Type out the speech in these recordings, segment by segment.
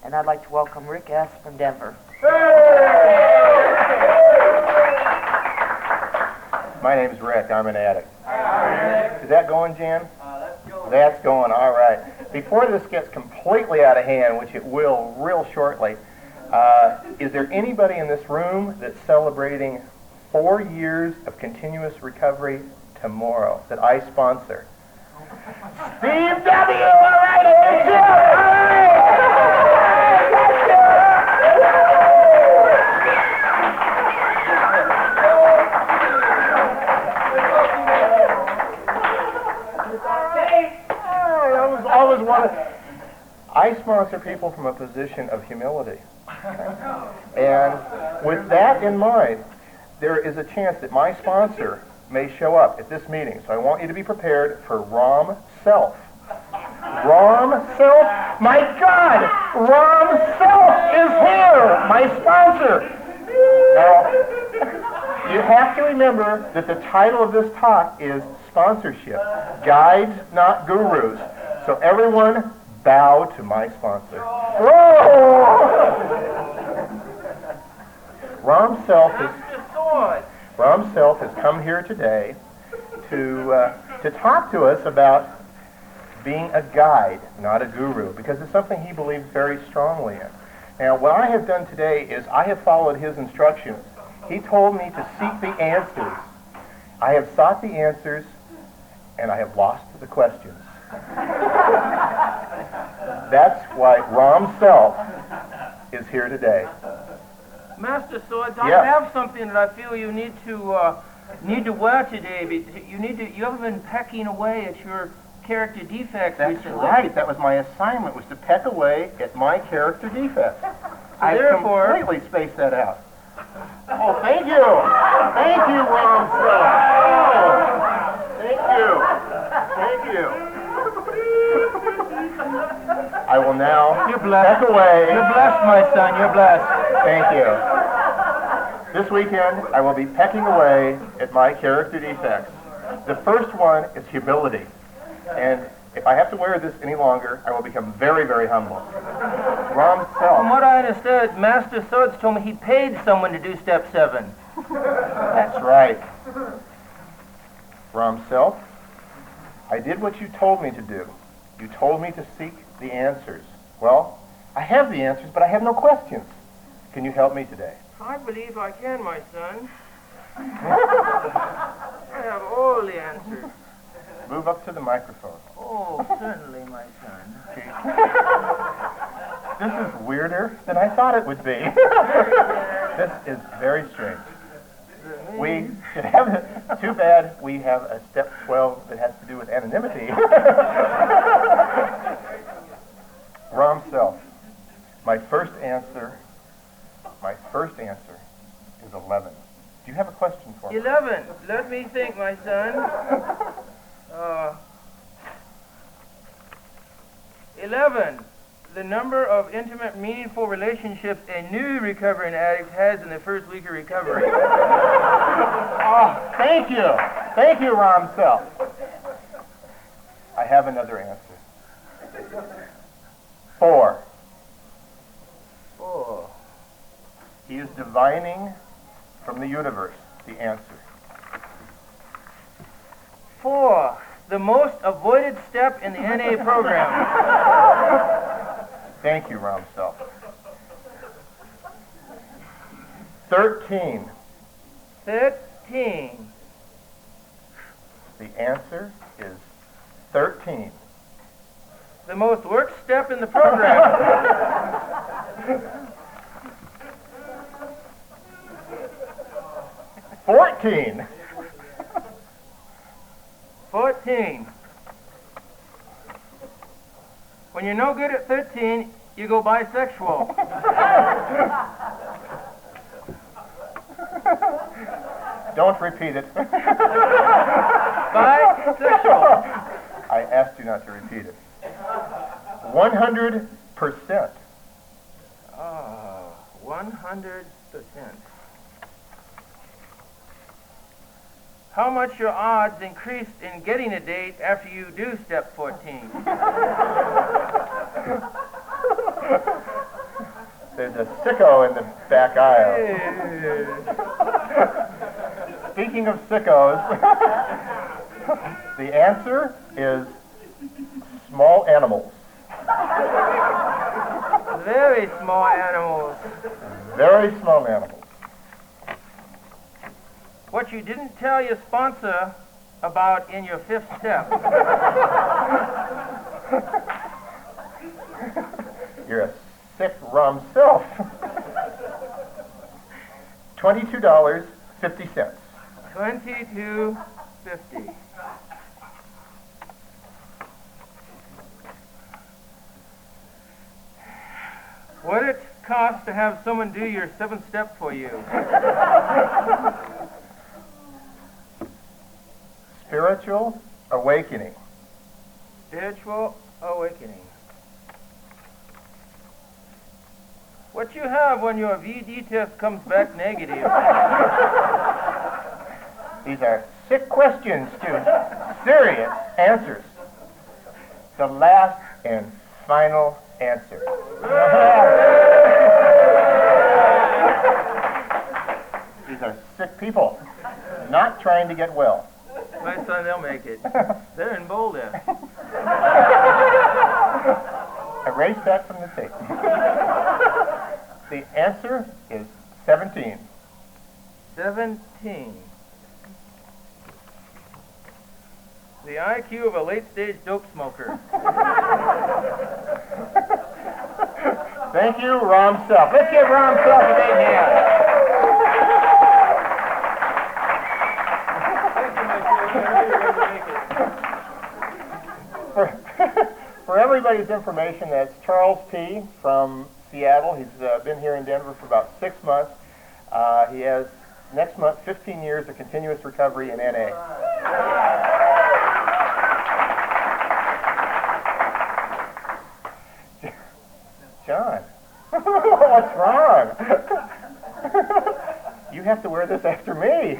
And I'd like to welcome Rick S. from Denver. My name is Rick. I'm an addict. Is that going, Jann? That's going. All right. Before this gets completely out of hand, which it will real shortly, is there anybody in this room that's celebrating 4 years of continuous recovery tomorrow that I sponsor? Steve W. All right, and Jim. All right. I sponsor people from a position of humility. And with that in mind, there is a chance that my sponsor may show up at this meeting. So I want you to be prepared for Rom Self. Rom Self? My God! Rom Self is here! My sponsor! Now, you have to remember that the title of this talk is Sponsorship. Guides, not gurus. So everyone, bow to my sponsor. Rom Self has come here today to talk to us about being a guide, not a guru, because it's something he believes very strongly in. Now, what I have done today is I have followed his instructions. He told me to seek the answers. I have sought the answers, and I have lost the questions. That's why Rom Self is here today. Master Swords, Yes. I have something that I feel you need to wear today. You haven't been pecking away at your character defects That's recently. right. That was my assignment, was to peck away at my character defects. I therefore, completely spaced that out. Oh, thank you. Thank you, Rom Self. Oh, thank you. Thank you. I will now You're blessed. peck away. You're blessed, my son. You're blessed. Thank you. This weekend, I will be pecking away at my character defects. The first one is humility. And if I have to wear this any longer, I will become very, very humble. Rom From Self. what I understood, Master Swords told me he paid someone to do step 7. That's right. Rom Self, I did what you told me to do. You told me to seek the answers. Well, I have the answers, but I have no questions. Can you help me today? I believe I can, my son. I have all the answers. Move up to the microphone. Oh, certainly, my son. This is weirder than I thought it would be. This is very strange. We should have it. Too bad we have a step 12 that has to do with anonymity. Rom Self. My first answer is 11. Do you have a question for me? 11. Let me think, my son. 11. The number of intimate, meaningful relationships a new recovering addict has in the first week of recovery. Oh, thank you. Thank you, Rom Self. I have another answer. 4. 4. He is divining from the universe the answer. 4. The most avoided step in the NA program. Thank you, Rom Self. 13. 13. The answer is 13. The most worked step in the program. 14. 14. When you're no good at 13, you go bisexual. Don't repeat it. Bisexual. I asked you not to repeat it. 100%. Oh, 100%. How much your odds increased in getting a date after you do step 14? There's a sicko in the back aisle. Speaking of sickos, the answer is small animals. Very small animals. Very small animals. What you didn't tell your sponsor about in your fifth step. You're a sick rum self. $22.50. $22.50. What it costs to have someone do your seventh step for you? Spiritual awakening. Spiritual awakening. What you have when your VD test comes back negative? These are sick questions, students. Serious answers. The last and final answer. These are sick people, not trying to get well. My son, they'll make it. They're in Boulder. Erase that from the tape. The answer is 17. 17. The IQ of a late-stage dope smoker. Thank you, Rom Self. Let's give Rom Self a big hand. For everybody's information, that's Charles P. from Seattle. He's been here in Denver for about 6 months. He has, next month, 15 years of continuous recovery in NA. John, what's wrong? You have to wear this after me.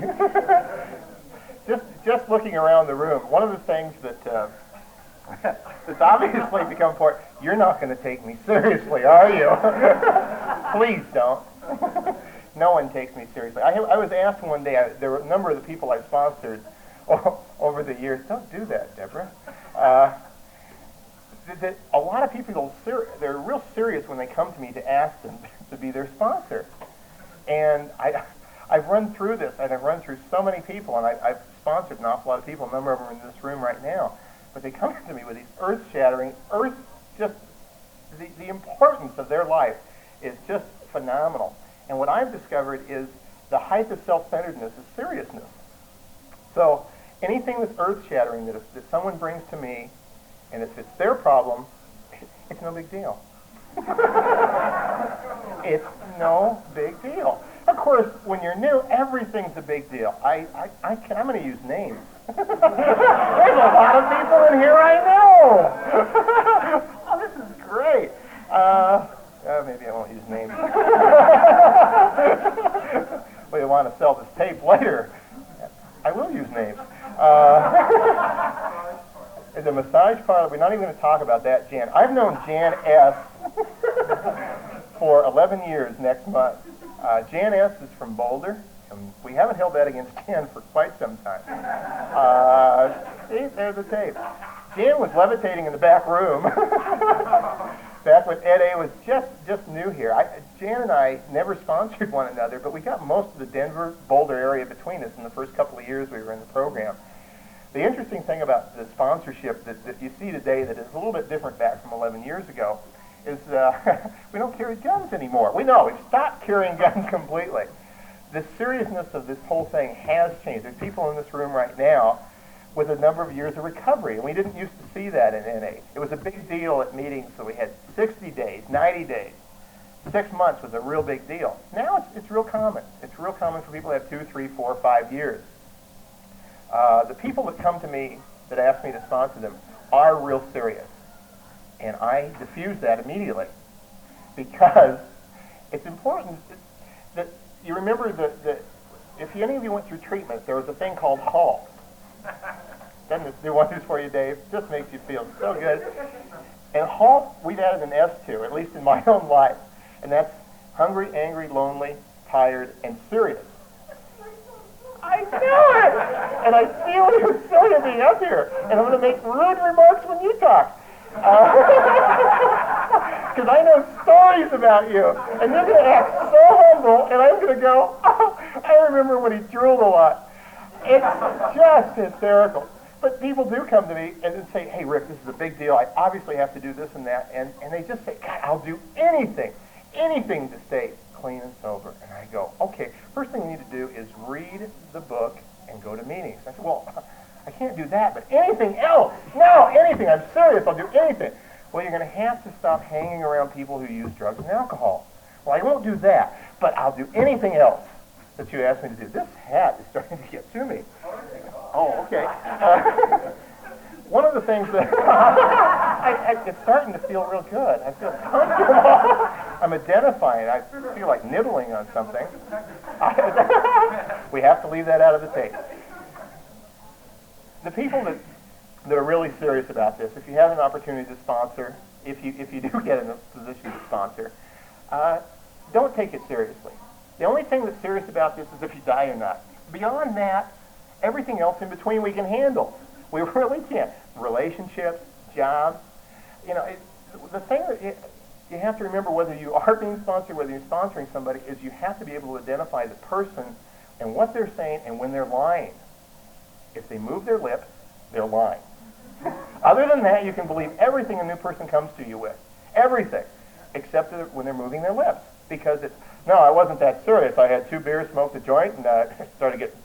Just looking around the room, one of the things that that's obviously become important, you're not going to take me seriously, are you? Please don't. No one takes me seriously. I was asked one day, there were a number of the people I sponsored over the years, don't do that, Deborah. That a lot of people, they're real serious when they come to me to ask them to be their sponsor. And I've run through this, and I've run through so many people, and I've sponsored an awful lot of people, a number of them are in this room right now. But they come to me with these earth-shattering, just the importance of their life is just phenomenal. And what I've discovered is the height of self-centeredness is seriousness. So anything that's earth-shattering that someone brings to me, and if it's their problem, it's no big deal. It's no big deal. Of course, when you're new, everything's a big deal. I'm going to use names. There's a lot of people in here I know. Oh, this is great. Maybe I won't use names. Well, you want to sell this tape later. I will use names. In the massage parlor, we're not even going to talk about that, Jann. I've known Jann S. for 11 years next month. Jann S. is from Boulder. We haven't held that against Jann for quite some time. See, there's the tape. Jann was levitating in the back room back when Ed A. was just new here. Jann and I never sponsored one another, but we got most of the Denver, Boulder area between us in the first couple of years we were in the program. The interesting thing about the sponsorship that you see today that is a little bit different back from 11 years ago is we don't carry guns anymore. We've stopped carrying guns completely. The seriousness of this whole thing has changed. There's people in this room right now with a number of years of recovery, and we didn't used to see that in NA. It was a big deal at meetings, so we had 60 days, 90 days. 6 months was a real big deal. Now it's real common. It's real common for people to have 2, 3, 4, 5 years. The people that come to me that ask me to sponsor them are real serious. And I diffuse that immediately because it's important that you remember that if any of you went through treatment, there was a thing called HALT. Doesn't it do wonders for you, Dave? Just makes you feel so good. And HALT, we've added an S to, at least in my own life. And that's Hungry, angry, lonely, tired, and serious. I knew it! And I feel you're silly of being up here. And I'm going to make rude remarks when you talk. Because I know stories about you. And you're going to act so humble, and I'm going to go, oh, I remember when he drooled a lot. It's just hysterical. But people do come to me and say, hey, Rick, this is a big deal. I obviously have to do this and that. And they just say, God, I'll do anything to stay clean and sober. And I go, okay, first thing you need to do is read the book and go to meetings. I said, well, I can't do that, but anything else? No, anything. I'm serious. I'll do anything. Well, you're going to have to stop hanging around people who use drugs and alcohol. Well, I won't do that, but I'll do anything else that you ask me to do. This hat is starting to get to me. Oh, okay. One of the things that it's starting to feel real good. I feel comfortable. I'm identifying. I feel like nibbling on something. We have to leave that out of the tape. The people that are really serious about this, if you have an opportunity to sponsor, if you do get in a position to sponsor, don't take it seriously. The only thing that's serious about this is if you die or not. Beyond that, everything else in between we can handle. We really can. Relationships, jobs. You know, the thing that you have to remember, whether you are being sponsored, whether you're sponsoring somebody, is you have to be able to identify the person and what they're saying and when they're lying. If they move their lips, they're lying. Other than that, you can believe everything a new person comes to you with. Everything. Except when they're moving their lips. Because it's, no, I wasn't that serious. I had 2 beers, smoked a joint, and started getting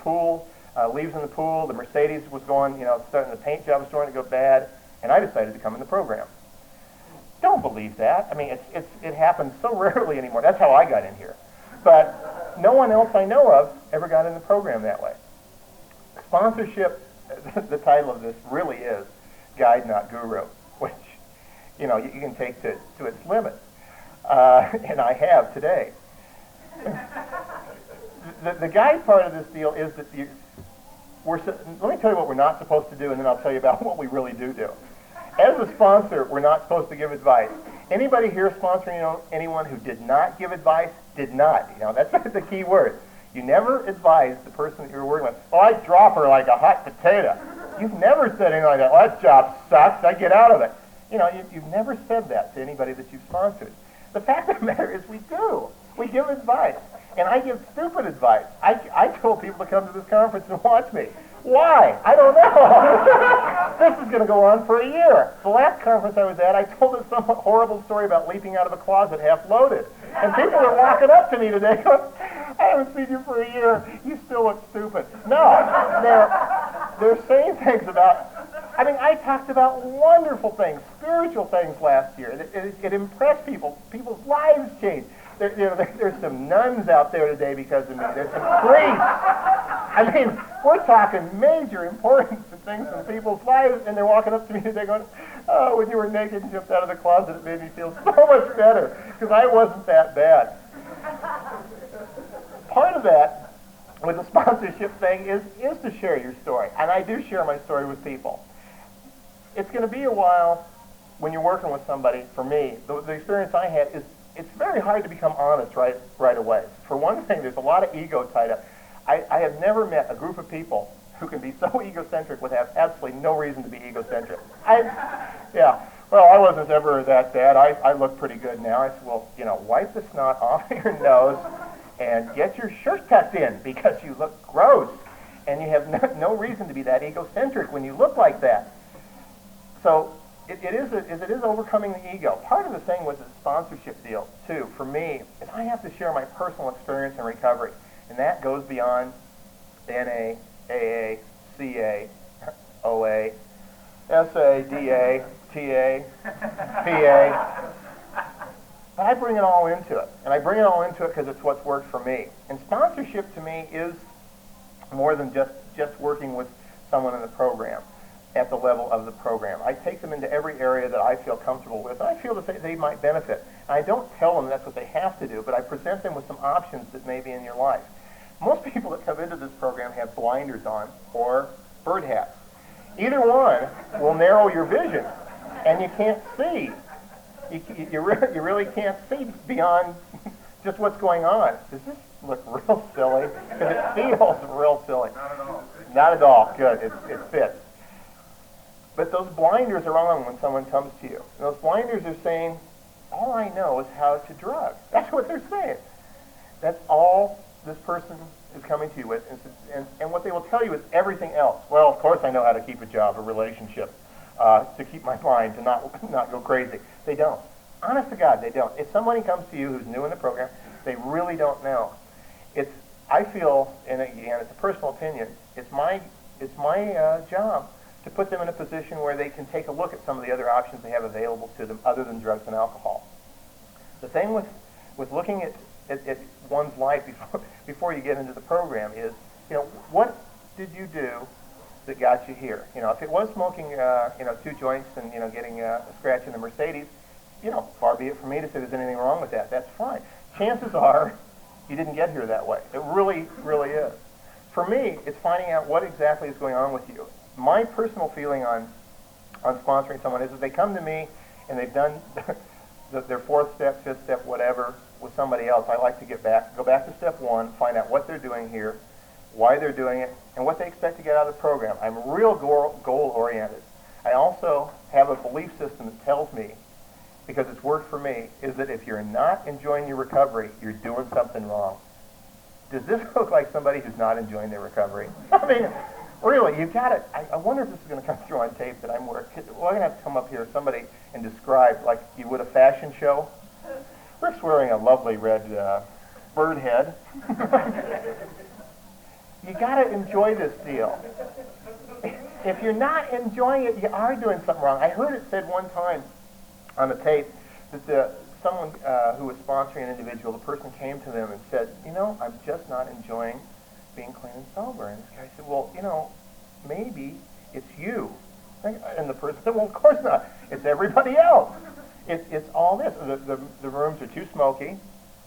leaves in the pool. The Mercedes was going, starting the paint job was starting to go bad, and I decided to come in the program. Don't believe that. I mean, it happens so rarely anymore. That's how I got in here. But no one else I know of ever got in the program that way. Sponsorship, the title of this really is Guide, Not Guru, which, you can take to its limits. And I have today. The guide part of this deal is that let me tell you what we're not supposed to do, and then I'll tell you about what we really do. As a sponsor, we're not supposed to give advice. Anybody here sponsoring anyone who did not give advice? Did not. That's the key word. You never advise the person that you're working with, oh, I drop her like a hot potato. You've never said anything like that. Well, that job sucks. I get out of it. You've never said that to anybody that you've sponsored. The fact of the matter is we do. We give advice. And I give stupid advice. I told people to come to this conference and watch me. Why? I don't know. This is going to go on for a year. The last conference I was at, I told them some horrible story about leaping out of a closet half loaded. And people are walking up to me today going, I haven't seen you for a year. You still look stupid. No. They're saying things about, I talked about wonderful things, spiritual things last year. It impressed people. People's lives changed. There's some nuns out there today because of me. There's some priests. We're talking major importance to things in people's lives, and they're walking up to me today going, oh, when you were naked and jumped out of the closet, it made me feel so much better, because I wasn't that bad. Part of that, with the sponsorship thing, is to share your story. And I do share my story with people. It's going to be a while when you're working with somebody. For me, the experience I had is it's very hard to become honest right away. For one thing, there's a lot of ego tied up. I have never met a group of people who can be so egocentric with have absolutely no reason to be egocentric. Well, I wasn't ever that bad. I look pretty good now. I said, well, wipe the snot off your nose and get your shirt tucked in because you look gross. And you have no reason to be that egocentric when you look like that. So it is overcoming the ego. Part of the thing with the sponsorship deal, too, for me, is I have to share my personal experience in recovery. And that goes beyond NA, AA, CA, OA, SA, DA, TA, PA. But I bring it all into it. And I bring it all into it because it's what's worked for me. And sponsorship to me is more than just working with someone in the program at the level of the program. I take them into every area that I feel comfortable with. I feel that they might benefit. I don't tell them that's what they have to do, but I present them with some options that may be in your life. Most people that come into this program have blinders on or bird hats. Either one will narrow your vision, and you can't see. You really can't see beyond just what's going on. Does this look real silly? Because it feels real silly. Not at all. Not at all. Good. It fits. But those blinders are on when someone comes to you. And those blinders are saying, all I know is how to drug. That's what they're saying. That's all this person is coming to you with. And what they will tell you is everything else. Well, of course I know how to keep a job, a relationship, to keep my mind, to not go crazy. They don't. Honest to God, they don't. If somebody comes to you who's new in the program, they really don't know. I feel, and again, it's a personal opinion, it's my job to put them in a position where they can take a look at some of the other options they have available to them other than drugs and alcohol. The thing with looking at one's life before you get into the program is, what did you do that got you here? If it was smoking, 2 joints and, getting a scratch in the Mercedes, far be it for me to say there's anything wrong with that. That's fine. Chances are you didn't get here that way. It really, really is. For me, it's finding out what exactly is going on with you. My personal feeling on sponsoring someone is if they come to me and they've done their 4th step, 5th step, whatever, with somebody else, I like to go back to step 1, find out what they're doing here, why they're doing it, and what they expect to get out of the program. I'm real goal-oriented. I also have a belief system that tells me, because it's worked for me, is that if you're not enjoying your recovery, you're doing something wrong. Does this look like somebody who's not enjoying their recovery? I mean, really, you've got it. I wonder if this is going to come through on tape that I'm working. Well, I'm going to have to come up here, somebody, and describe, like you would a fashion show. Rick's wearing a lovely red bird head. You got to enjoy this deal. If you're not enjoying it, you are doing something wrong. I heard it said one time on the tape that someone who was sponsoring an individual, the person came to them and said, I'm just not enjoying being clean and sober. And this guy said, well, maybe it's you. And the person said, well, of course not. It's everybody else. It's all this. The rooms are too smoky.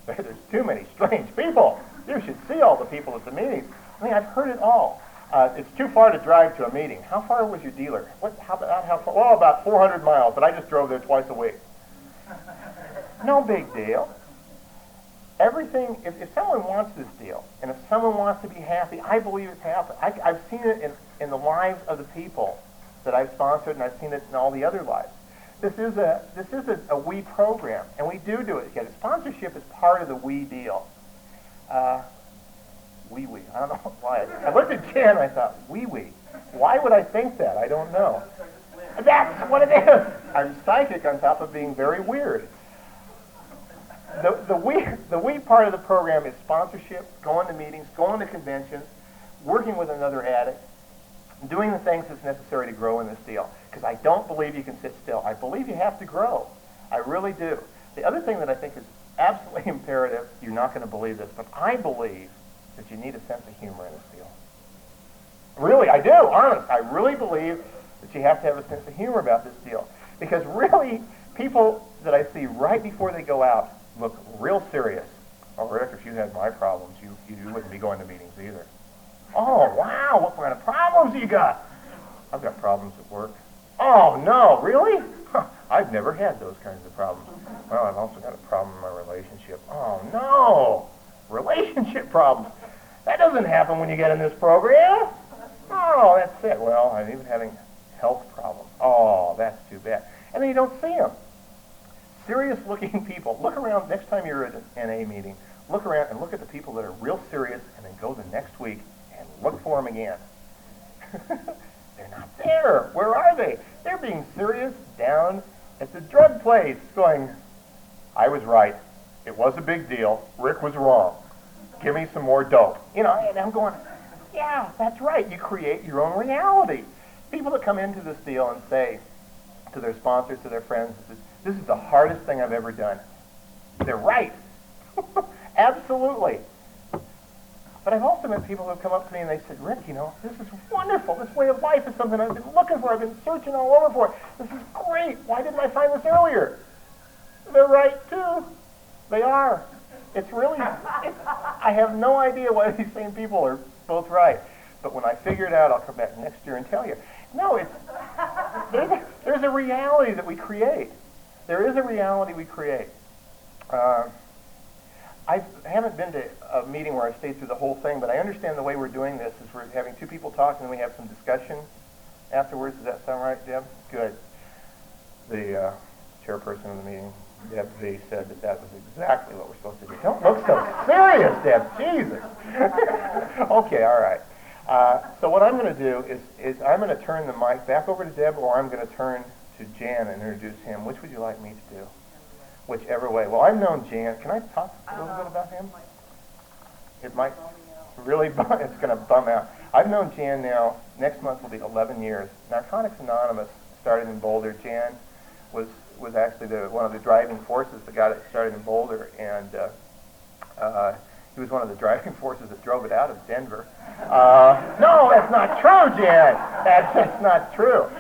There's too many strange people. You should see all the people at the meetings. I mean, I've heard it all. It's too far to drive to a meeting. How far was your dealer? How far? Well, about 400 miles, but I just drove there twice a week. No big deal. Everything, if someone wants this deal, and if someone wants to be happy, I believe it's happen. I've seen it in the lives of the people that I've sponsored, and I've seen it in all the other lives. This is a we program, and we do it together. Sponsorship is part of the we deal. We. I don't know why. I looked at Jann and I thought, we. Why would I think that? I don't know. That's what it is. I'm psychic on top of being very weird. The we part of the program is sponsorship, going to meetings, going to conventions, working with another addict, doing the things that's necessary to grow in this deal. Because I don't believe you can sit still. I believe you have to grow. I really do. The other thing that I think is absolutely imperative, you're not going to believe this, but I believe that you need a sense of humor in this deal. Really, I do, honest. I really believe that you have to have a sense of humor about this deal. Because really, people that I see right before they go out look real serious. Oh, Rick, if you had my problems, you wouldn't be going to meetings either. Oh, wow, what kind of problems you got? I've got problems at work. Oh, no, really? Huh, I've never had those kinds of problems. Well, I've also got a problem in my relationship. Oh, no, relationship problems. That doesn't happen when you get in this program. Oh, that's it. Well, I'm even having health problems. Oh, that's too bad. And then you don't see them. Serious-looking people. Look around next time you're at an NA meeting. Look around and look at the people that are real serious, and then go the next week and look for them again. They're not there. Where are they? They're being serious down at the drug place, going, I was right. It was a big deal. Rick was wrong. Give me some more dope. And I'm going, yeah, that's right. You create your own reality. People that come into this deal and say to their sponsors, to their friends, this is the hardest thing I've ever done. They're right. Absolutely. But I've also met people who have come up to me and they said, Rick, this is wonderful. This way of life is something I've been looking for. I've been searching all over for it. This is great. Why didn't I find this earlier? They're right, too. They are. It's really, I have no idea why these same people are both right. But when I figure it out, I'll come back next year and tell you. No, there's a reality that we create. There is a reality we create. I haven't been to a meeting where I stayed through the whole thing, but I understand the way we're doing this is we're having two people talk and then we have some discussion afterwards. Does that sound right, Deb? Good. The chairperson of the meeting, Deb V, said that that was exactly what we're supposed to do. Don't look so serious, Deb. Jesus. Okay, all right. So what I'm going to do is I'm going to turn the mic back over to Deb, or I'm going to turn to Jann and introduce him. Which would you like me to do? Whichever way. Well, I've known Jann. Can I talk a little bit about him? It might really it's going to bum out. I've known Jann now, next month will be 11 years. Narcotics Anonymous started in Boulder. Jann was actually one of the driving forces that got it started in Boulder, and he was one of the driving forces that drove it out of Denver. No, that's not true, Jann. That's not true.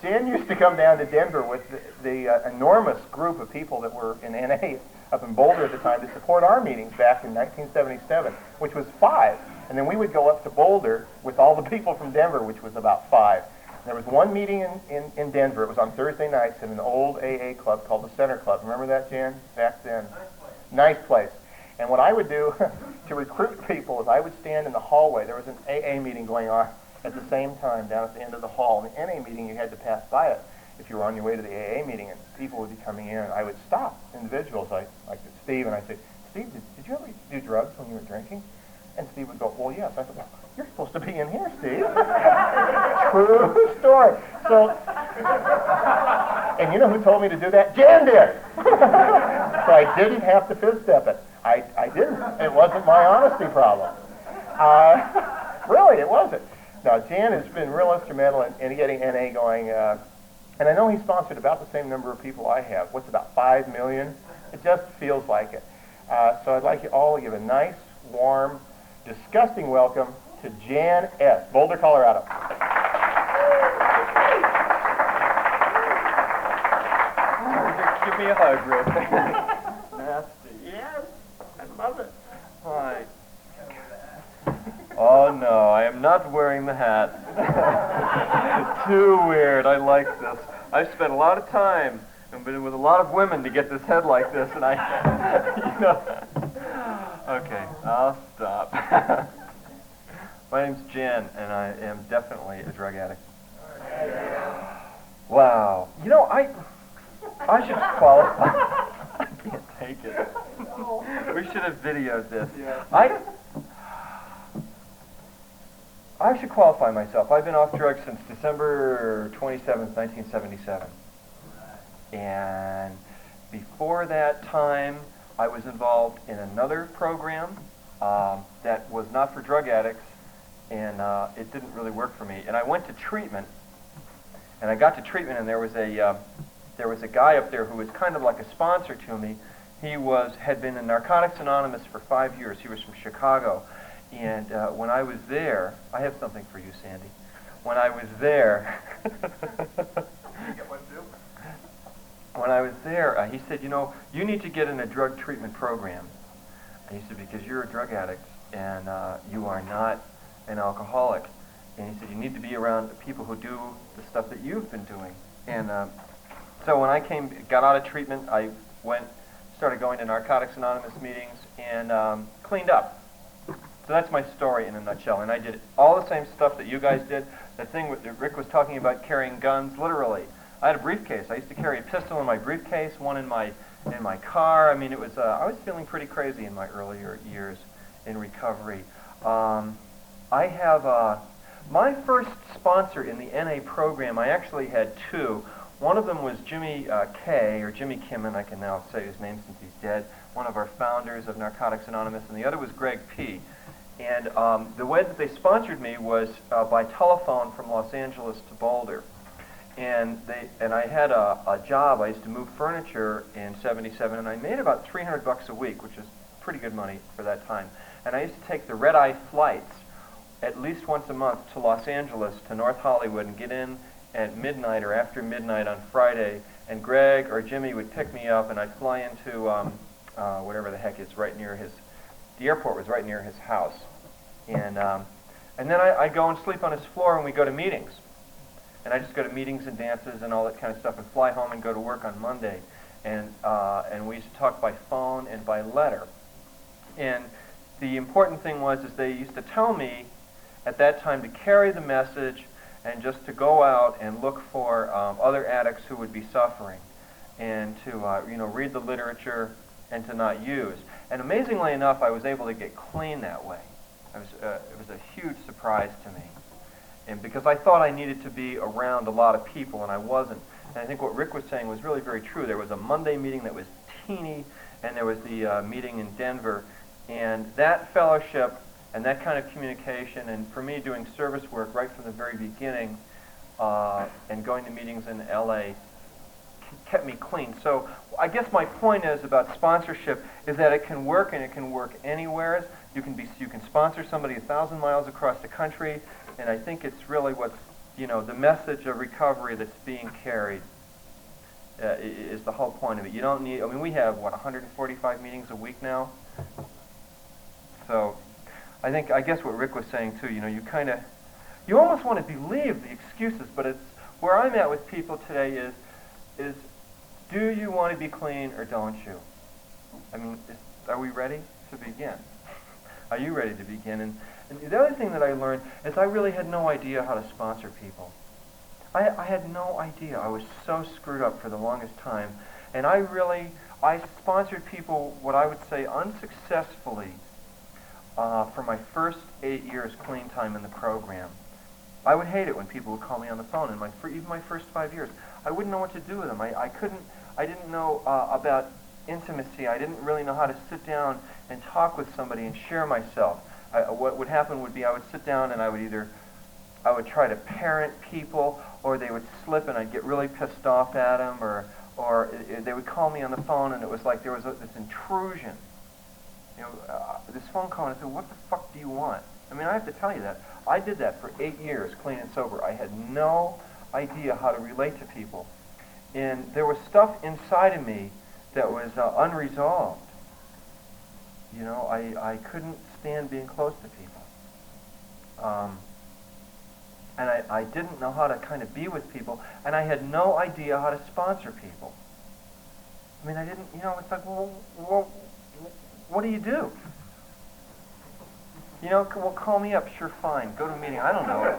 Jann used to come down to Denver with the enormous group of people that were in NA up in Boulder at the time to support our meetings back in 1977, which was 5. And then we would go up to Boulder with all the people from Denver, which was about 5. There was one meeting in Denver. It was on Thursday nights in an old AA club called the Center Club. Remember that, Jann? Back then. Nice place. And what I would do to recruit people is I would stand in the hallway. There was an AA meeting going on at the same time down at the end of the hall. In the NA meeting, you had to pass by it if you were on your way to the AA meeting, and people would be coming in. I would stop individuals like Steve, and I'd say, Steve, did you ever do drugs when you were drinking? And Steve would go, well, yes. I said, well, you're supposed to be in here, Steve. True story. So, and you know who told me to do that? Jann did. So I didn't have to fizz step it. I didn't. It wasn't my honesty problem. Really, it wasn't. Now, Jann has been real instrumental in getting NA going, and I know he sponsored about the same number of people I have. What's about 5 million? It just feels like it. So I'd like you all to give a nice, warm, disgusting welcome to Jann S., Boulder, Colorado. Give me a hug, Rick. Nasty. Yes, I love it. Hi. Oh no, I am not wearing the hat. Too weird. I like this. I've spent a lot of time and been with a lot of women to get this head like this, and you know. Okay, I'll stop. My name's Jann, and I am definitely a drug addict. Wow. You know, I should qualify. I can't take it. We should have videoed this. I should qualify myself. I've been off drugs since December 27th, 1977. And before that time, I was involved in another program that was not for drug addicts, and it didn't really work for me. And I went to treatment, and I got to treatment, and there was a guy up there who was kind of like a sponsor to me. He had been in Narcotics Anonymous for 5 years. He was from Chicago. And when I was there, I have something for you, Sandy. When I was there, when I was there, he said, you know, you need to get in a drug treatment program. And he said, because you're a drug addict and you are not an alcoholic. And he said, you need to be around people who do the stuff that you've been doing. And so when I got out of treatment, I started going to Narcotics Anonymous meetings and cleaned up. So that's my story in a nutshell, and I did all the same stuff that you guys did. That thing that Rick was talking about, carrying guns, literally. I had a briefcase. I used to carry a pistol in my briefcase, one in my car. I mean, it was. I was feeling pretty crazy in my earlier years in recovery. I have my first sponsor in the NA program. I actually had 2. One of them was Jimmy K, or Jimmy Kimmin. I can now say his name since he's dead. One of our founders of Narcotics Anonymous, and the other was Greg P. And the way that they sponsored me was by telephone from Los Angeles to Boulder. And I had a job. I used to move furniture in '77, and I made about $300 a week, which is pretty good money for that time. And I used to take the red-eye flights at least once a month to Los Angeles, to North Hollywood, and get in at midnight or after midnight on Friday. And Greg or Jimmy would pick me up, and I'd fly into whatever the heck is right near the airport was right near his house. And then I'd go and sleep on his floor, and we'd go to meetings. And I just go to meetings and dances and all that kind of stuff and fly home and go to work on Monday. and we used to talk by phone and by letter. And the important thing was is they used to tell me at that time to carry the message and just to go out and look for other addicts who would be suffering, and to read the literature and to not use. And amazingly enough, I was able to get clean that way. It was a huge surprise to me, and because I thought I needed to be around a lot of people, and I wasn't. And I think what Rick was saying was really very true. There was a Monday meeting that was teeny, and there was the meeting in Denver, and that fellowship and that kind of communication, and for me doing service work right from the very beginning, and going to meetings in LA, kept me clean. So I guess my point is about sponsorship is that it can work, and it can work anywhere. You can sponsor somebody 1,000 miles across the country, and I think it's really what's the message of recovery that's being carried is the whole point of it. You don't need. I mean, we have 145 meetings a week now. So I guess what Rick was saying too. You almost want to believe the excuses, but it's where I'm at with people today is do you want to be clean or don't you? I mean, are we ready to begin? Are you ready to begin? And the other thing that I learned is I really had no idea how to sponsor people. I had no idea. I was so screwed up for the longest time. And I sponsored people, what I would say, unsuccessfully for my first 8 years clean time in the program. I would hate it when people would call me on the phone, and even my first 5 years. I wouldn't know what to do with them. I didn't know about intimacy. I didn't really know how to sit down and talk with somebody and share myself. What would happen would be I would sit down and I would try to parent people, or they would slip and I'd get really pissed off at them, or they would call me on the phone and it was like there was this intrusion. This phone call, and I said, what the fuck do you want? I mean, I have to tell you that. I did that for 8 years, clean and sober. I had no idea how to relate to people. And there was stuff inside of me that was unresolved. I couldn't stand being close to people. And I didn't know how to kind of be with people, and I had no idea how to sponsor people. I mean, I didn't, it's like, well, what do you do? Well, call me up, sure, fine, go to a meeting, I don't know.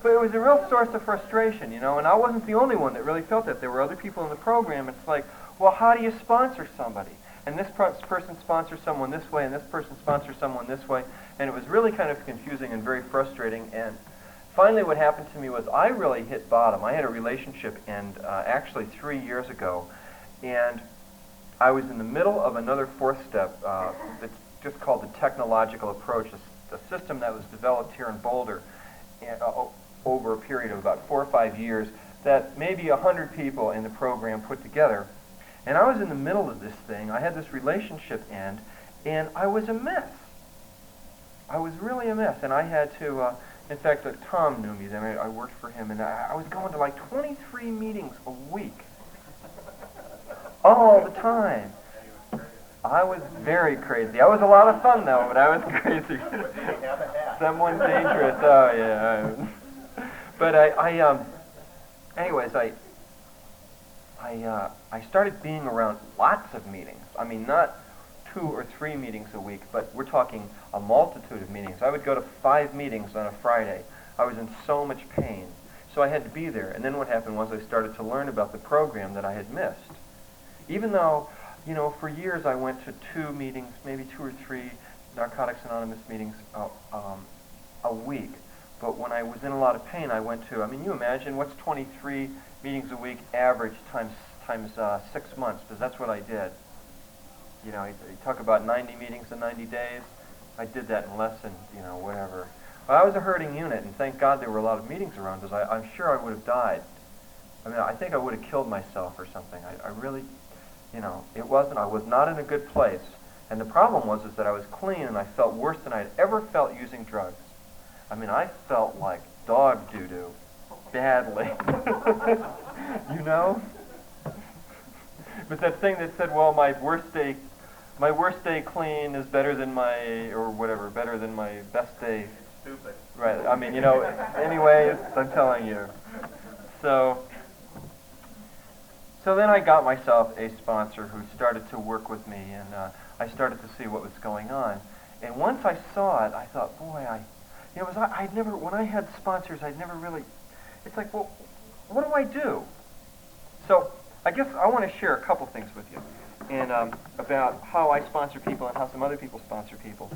But it was a real source of frustration, and I wasn't the only one that really felt that. There were other people in the program. It's like, well, how do you sponsor somebody? And this person sponsors someone this way, and this person sponsors someone this way, and it was really kind of confusing and very frustrating. And finally what happened to me was I really hit bottom. I had a relationship end actually 3 years ago, and I was in the middle of another fourth step that's just called the technological approach, a system that was developed here in Boulder over a period of about 4 or 5 years that maybe 100 people in the program put together. And I was in the middle of this thing. I had this relationship end, and I was a mess. I was really a mess, and I had to, in fact, Tom knew me then. I worked for him, and I was going to like 23 meetings a week. All the time. I was very crazy. I was a lot of fun, though, but I was crazy. Someone dangerous. Oh, yeah. But anyways, I started being around lots of meetings. I mean, not 2 or 3 meetings a week, but we're talking a multitude of meetings. I would go to 5 meetings on a Friday. I was in so much pain. So I had to be there. And then what happened was I started to learn about the program that I had missed. Even though, for years I went to 2 meetings, maybe 2 or 3 Narcotics Anonymous meetings a week. But when I was in a lot of pain, I went to, you imagine, what's 23 meetings a week average times 6 months, because that's what I did. You talk about 90 meetings in 90 days. I did that in less than, whatever. Well, I was a hurting unit, and thank God there were a lot of meetings around, because I'm sure I would have died. I think I would have killed myself or something. I really, it wasn't, I was not in a good place. And the problem was that I was clean, and I felt worse than I'd ever felt using drugs. I felt like dog doo-doo, badly. But that thing that said, well, my worst day clean is better than better than my best day. Stupid. Right. Anyways, I'm telling you. So So then I got myself a sponsor who started to work with me, and I started to see what was going on. And once I saw it, I thought, boy, I'd never, when I had sponsors, I'd never really, it's like, well, what do I do? So I guess I want to share a couple things with you, and about how I sponsor people and how some other people sponsor people.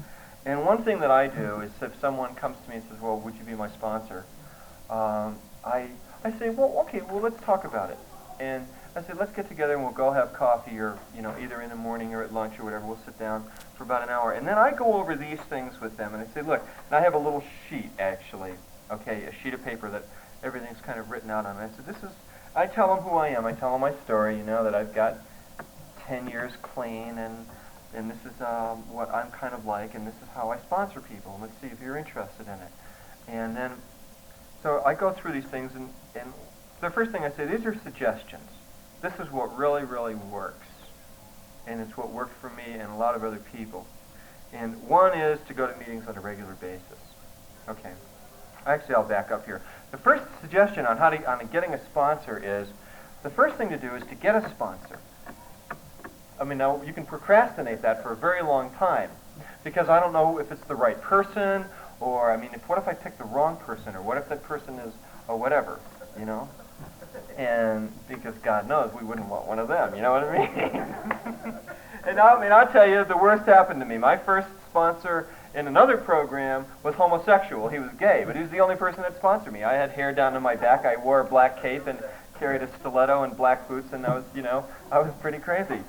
And one thing that I do is if someone comes to me and says, well, would you be my sponsor? I say, well, okay, well, let's talk about it. And I say, let's get together and we'll go have coffee, or either in the morning or at lunch or whatever. We'll sit down for about an hour. And then I go over these things with them, and I say, look, and I have a little sheet, actually, okay, a sheet of paper that everything's kind of written out on. And I said, I tell them who I am. I tell them my story, that I've got 10 years clean, and this is what I'm kind of like, and this is how I sponsor people. And let's see if you're interested in it. And then, so I go through these things, and the first thing I say, these are suggestions. This is what really, really works. And it's what worked for me and a lot of other people. And one is to go to meetings on a regular basis. Okay. Actually, I'll back up here. The first suggestion on getting a sponsor is, the first thing to do is to get a sponsor. I mean, now, you can procrastinate that for a very long time, because I don't know if it's the right person, or, what if I pick the wrong person, or what if that person is, or whatever, And because God knows we wouldn't want one of them, you know what I mean? And I'll tell you, the worst happened to me. My first sponsor in another program was homosexual. He was gay, but he was the only person that sponsored me. I had hair down to my back. I wore a black cape and carried a stiletto and black boots, and I was pretty crazy.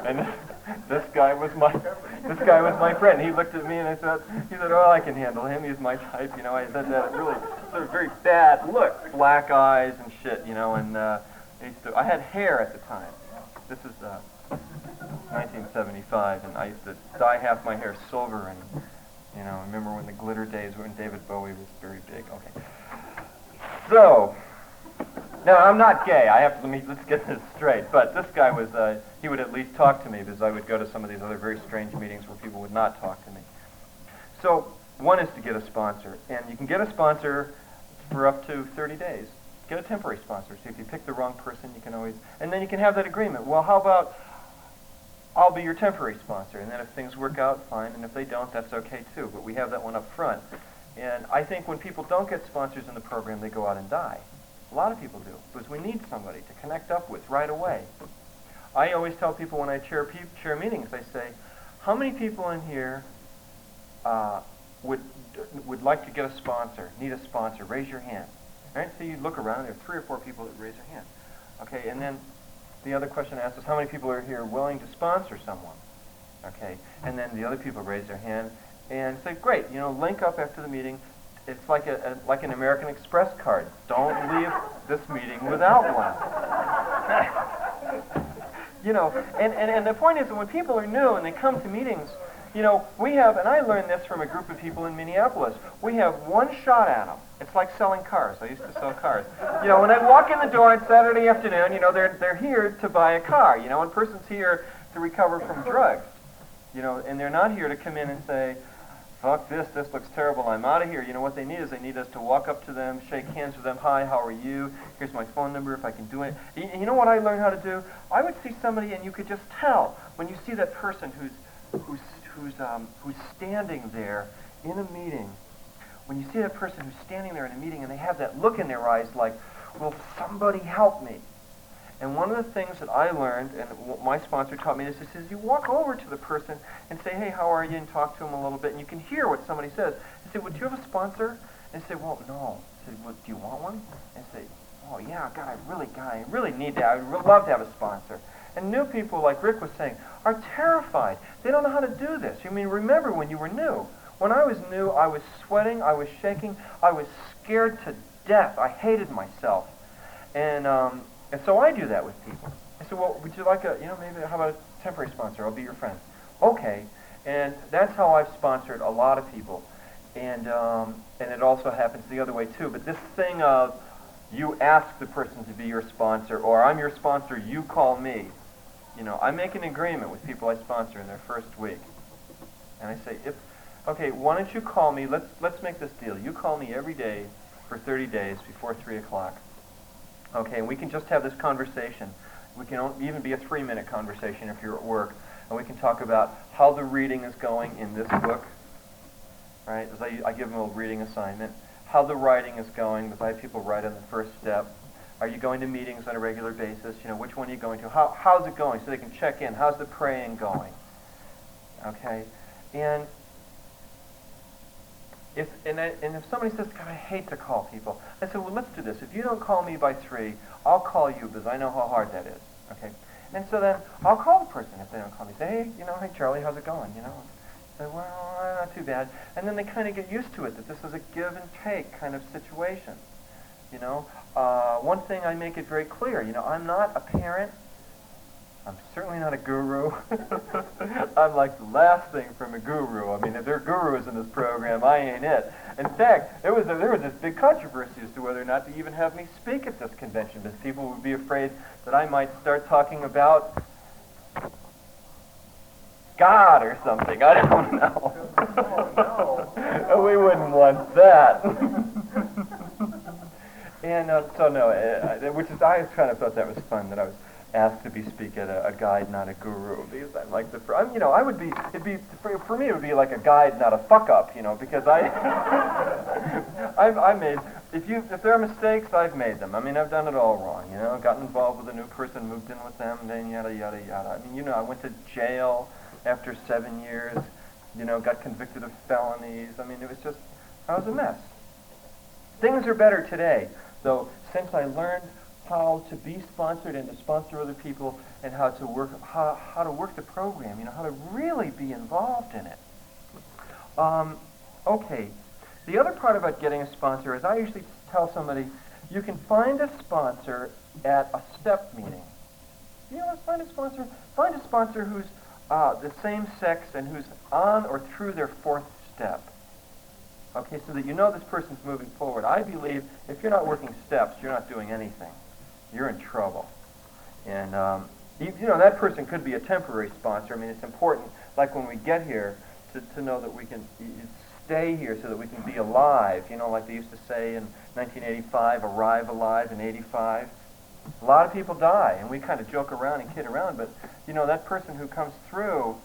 And this guy was my friend. He looked at me and he said, oh, I can handle him. He's my type. I said that really sort of very bad look, black eyes and shit, and I had hair at the time. This is 1975, and I used to dye half my hair silver, and I remember when the glitter days when David Bowie was very big. Okay. So, now I'm not gay. Let's get this straight. But this guy was, he would at least talk to me, because I would go to some of these other very strange meetings where people would not talk to me. So, one is to get a sponsor, and you can get a sponsor for up to 30 days. Get a temporary sponsor. So if you pick the wrong person, you can always, and then you can have that agreement. Well, how about I'll be your temporary sponsor, and then if things work out, fine, and if they don't, that's okay too. But we have that one up front. And I think when people don't get sponsors in the program, they go out and die. A lot of people do, because we need somebody to connect up with right away. I always tell people when I chair meetings, I say, how many people in here would like to get a sponsor, need a sponsor? Raise your hand. Right? So you look around, there are 3 or 4 people that raise their hand. Okay, and then the other question asked is, how many people are here willing to sponsor someone? Okay, and then the other people raise their hand and say, great, link up after the meeting. It's like an American Express card. Don't leave this meeting without one. And the point is that when people are new and they come to meetings, we have, and I learned this from a group of people in Minneapolis, we have one shot at them. It's like selling cars. I used to sell cars. When I walk in the door on Saturday afternoon, they're here to buy a car. One person's here to recover from drugs. And they're not here to come in and say, fuck this looks terrible, I'm out of here. What they need is they need us to walk up to them, shake hands with them, hi, how are you? Here's my phone number if I can do it. You know what I learned how to do? I would see somebody and you could just tell when you see that person who's standing there in a meeting. When you see that person who's standing there in a meeting and they have that look in their eyes like, will somebody help me? And one of the things that I learned, and my sponsor taught me this, is you walk over to the person and say, hey, how are you, and talk to them a little bit, and you can hear what somebody says. And say, well, do you have a sponsor? And say, well, no. I say, well, do you want one? And say, oh, yeah, God, I really need that. I would love to have a sponsor. And new people, like Rick was saying, are terrified. They don't know how to do this. Remember when you were new. When I was new, I was sweating, I was shaking, I was scared to death. I hated myself. And so I do that with people. I said, well, would you like maybe how about a temporary sponsor? I'll be your friend. Okay. And that's how I've sponsored a lot of people. And it also happens the other way too. But this thing of you ask the person to be your sponsor, or I'm your sponsor, you call me. I make an agreement with people I sponsor in their first week. And I say, okay, why don't you call me, let's make this deal. You call me every day for 30 days before 3 o'clock. Okay, and we can just have this conversation. We can even be a 3-minute conversation if you're at work, and we can talk about how the reading is going in this book, right? As I give them a reading assignment. How the writing is going, because I have people write on the first step. Are you going to meetings on a regular basis? You know, which one are you going to? How's it going? So they can check in. How's the praying going? Okay, and if somebody says, God, I hate to call people, I said, well, let's do this. If you don't call me by 3, I'll call you because I know how hard that is. Okay, and so then I'll call the person if they don't call me. Say, hey, hey Charlie, how's it going? Say, well, not too bad. And then they kind of get used to it that this is a give and take kind of situation. One thing I make it very clear. I'm not a parent. I'm certainly not a guru. I'm like the last thing from a guru. I mean, if there are gurus in this program, I ain't it. In fact, there was this big controversy as to whether or not to even have me speak at this convention, because people would be afraid that I might start talking about God or something. I don't know. Oh, no. We wouldn't want that. And so no, I kind of thought that was fun that I was asked to speak at a guide, not a guru, because I'm like I would be. For me, it would be like a guide, not a fuck up, because I made. If there are mistakes, I've made them. I mean, I've done it all wrong. Gotten involved with a new person, moved in with them, then yada yada yada. I mean, I went to jail after 7 years. Got convicted of felonies. I mean, I was a mess. Things are better today, though, since I learned how to be sponsored and to sponsor other people, and how to work the program, how to really be involved in it. Okay, the other part about getting a sponsor is I usually tell somebody, you can find a sponsor at a step meeting. Find a sponsor who's the same sex and who's on or through their 4th step. Okay, so that this person's moving forward. I believe if you're not working steps, you're not doing anything. You're in trouble. And, that person could be a temporary sponsor. I mean, it's important, like when we get here, to know that we can stay here so that we can be alive. Like they used to say in 1985, arrive alive in 85. A lot of people die, and we kind of joke around and kid around, but, that person who comes through,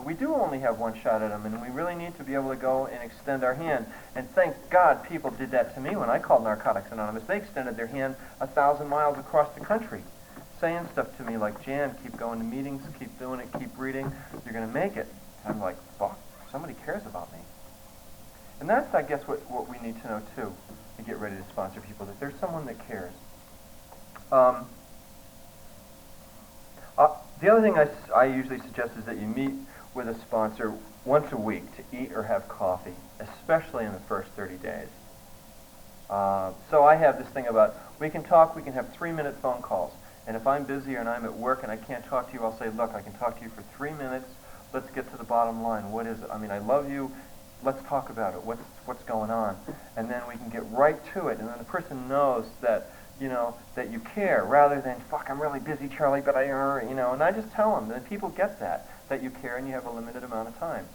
we do only have one shot at them, and we really need to be able to go and extend our hand. And thank God people did that to me when I called Narcotics Anonymous. They extended their hand 1,000 miles across the country, saying stuff to me like, Jann, keep going to meetings, keep doing it, keep reading, you're going to make it. I'm like, fuck, somebody cares about me. And that's, I guess, what we need to know, too, to get ready to sponsor people, that there's someone that cares. The other thing I usually suggest is that you meet with a sponsor once a week to eat or have coffee, especially in the first 30 days. So I have this thing about, we can talk, we can have 3-minute phone calls. And if I'm busy and I'm at work and I can't talk to you, I'll say, look, I can talk to you for 3 minutes. Let's get to the bottom line. What is it? I mean, I love you. Let's talk about it. What's going on? And then we can get right to it. And then the person knows that, that you care, rather than, fuck, I'm really busy, Charlie, but and I just tell them, then people get that you care and you have a limited amount of time.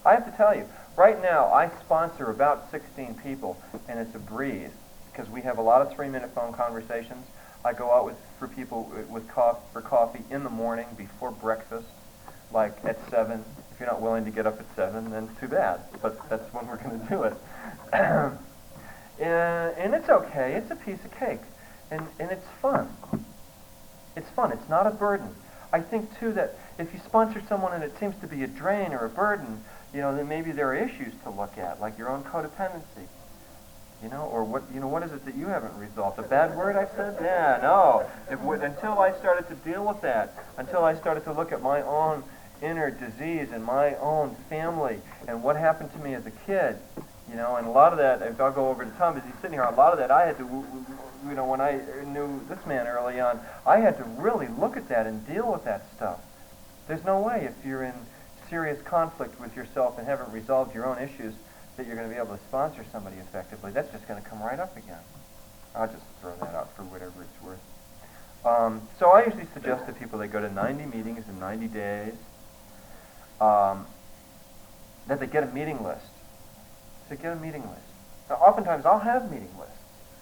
I have to tell you, right now, I sponsor about 16 people, and it's a breeze, because we have a lot of 3-minute phone conversations. I go out for people for coffee in the morning before breakfast, like at 7. If you're not willing to get up at 7, then too bad, but that's when we're going to do it. And it's okay. It's a piece of cake. And it's fun. It's fun. It's not a burden. I think, too, that if you sponsor someone and it seems to be a drain or a burden, then maybe there are issues to look at, like your own codependency. Or what is it that you haven't resolved? A bad word I said? Yeah, no. Until I started to deal with that, until I started to look at my own inner disease and my own family and what happened to me as a kid, and a lot of that, if I'll go over to Tom as he's sitting here, a lot of that I had to, when I knew this man early on, I had to really look at that and deal with that stuff. There's no way if you're in serious conflict with yourself and haven't resolved your own issues that you're going to be able to sponsor somebody effectively. That's just going to come right up again. I'll just throw that out for whatever it's worth. So I usually suggest to people they go to 90 meetings in 90 days, that they get a meeting list. So get a meeting list. Now, oftentimes I'll have meeting lists.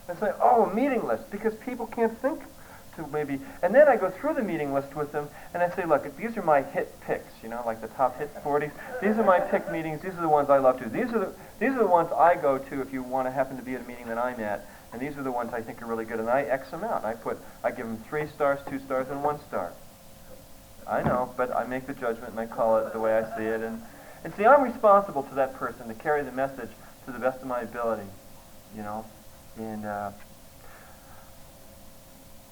and say, oh, a meeting list, because people can't think to maybe, and then I go through the meeting list with them, and I say, look, these are my hit picks, like the top hit 40s. These are my pick meetings. These are the ones I love to. These are the ones I go to if you want to happen to be at a meeting that I'm at, and these are the ones I think are really good, and I X them out. I give them 3 stars, 2 stars, and 1 star. I know, but I make the judgment, and I call it the way I see it, and see, I'm responsible to that person to carry the message to the best of my ability, and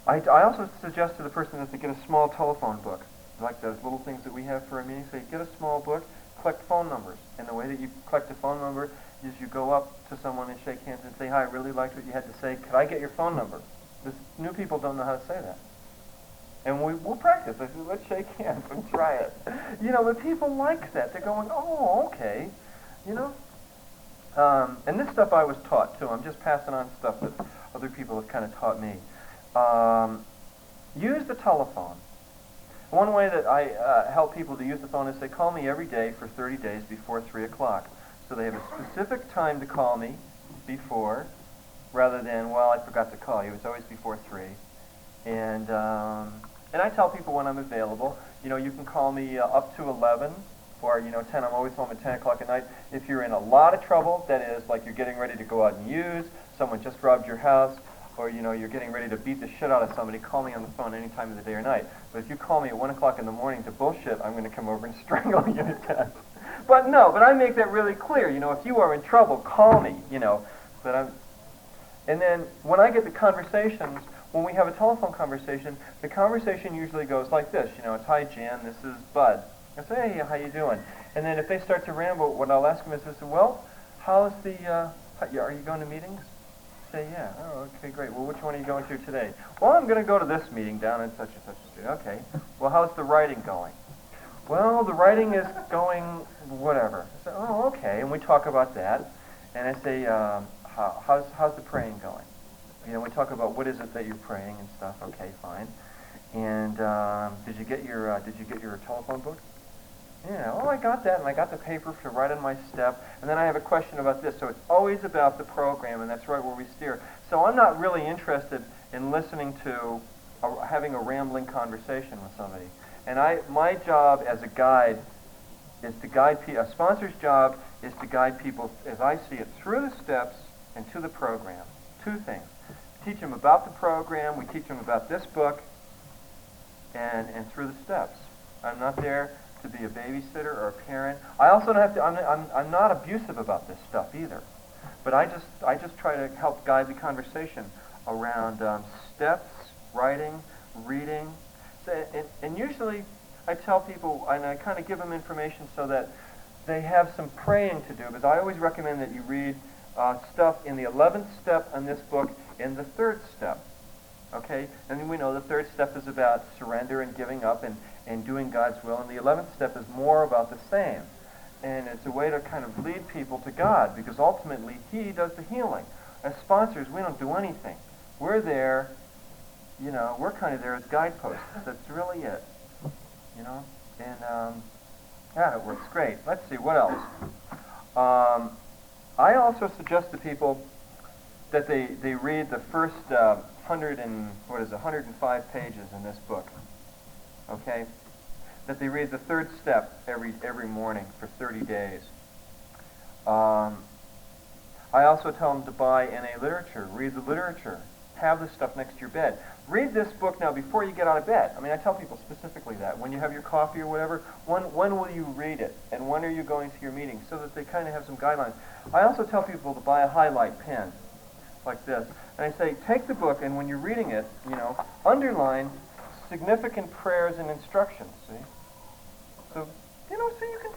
I also suggest to the person that they get a small telephone book, like those little things that we have for a meeting. So you get a small book, collect phone numbers, and the way that you collect a phone number is you go up to someone and shake hands and say, hi, I really liked what you had to say. Could I get your phone number? Because new people don't know how to say that. And we'll practice. I said, let's shake hands and try it. But people like that. They're going, oh, okay. And this stuff I was taught, too. I'm just passing on stuff that other people have kind of taught me. Use the telephone. One way that I help people to use the phone is they call me every day for 30 days before 3 o'clock. So they have a specific time to call me before, rather than, well, I forgot to call you. It's always before 3. And I tell people when I'm available, you can call me up to 11 or, 10. I'm always home at 10 o'clock at night. If you're in a lot of trouble, that is, like you're getting ready to go out and use, someone just robbed your house, or, you're getting ready to beat the shit out of somebody, call me on the phone any time of the day or night. But if you call me at 1 o'clock in the morning to bullshit, I'm going to come over and strangle you to death. But I make that really clear. If you are in trouble, call me, And then when I get the conversations, when we have a telephone conversation, the conversation usually goes like this. It's, hi, Jan, this is Bud. I say, hey, how you doing? And then if they start to ramble, what I'll ask them is, well, how's the, are you going to meetings? Say, yeah. Oh, okay, great. Well, which one are you going to today? Well, I'm going to go to this meeting down in such and such a street. Okay. Well, how's the writing going? Well, the writing is going whatever. I say, oh, okay. And we talk about that. And I say, how's the praying going? We talk about what is it that you're praying and stuff. Okay, fine. And did you get your telephone book? Yeah, I got that, and I got the paper to write on my step, and then I have a question about this. So it's always about the program, and that's right where we steer. So I'm not really interested in listening to, having a rambling conversation with somebody. And my job as a guide is to guide people. A sponsor's job is to guide people, as I see it, through the steps and to the program. 2 things. Teach them about the program, we teach them about this book, and through the steps. I'm not there to be a babysitter or a parent. I also don't have to, I'm not abusive about this stuff either. But I just try to help guide the conversation around steps, writing, reading. So, and usually I tell people, and I kind of give them information so that they have some praying to do, because I always recommend that you read stuff in the 11th step on this book in the 3rd step. Okay? And then we know the 3rd step is about surrender and giving up and doing God's will, and the 11th step is more about the same. And it's a way to kind of lead people to God, because ultimately He does the healing. As sponsors, we don't do anything. We're there, we're kind of there as guideposts. That's really it, And, yeah, it works great. Let's see, what else? I also suggest to people that they read the first 105 pages in this book. Okay? That they read the 3rd step every morning for 30 days. I also tell them to buy NA literature, read the literature, have this stuff next to your bed. Read this book now before you get out of bed. I tell people specifically that. When you have your coffee or whatever, when will you read it? And when are you going to your meeting? So that they kind of have some guidelines. I also tell people to buy a highlight pen, like this. And I say, take the book, and when you're reading it, underline significant prayers and instructions, see? So, so you can,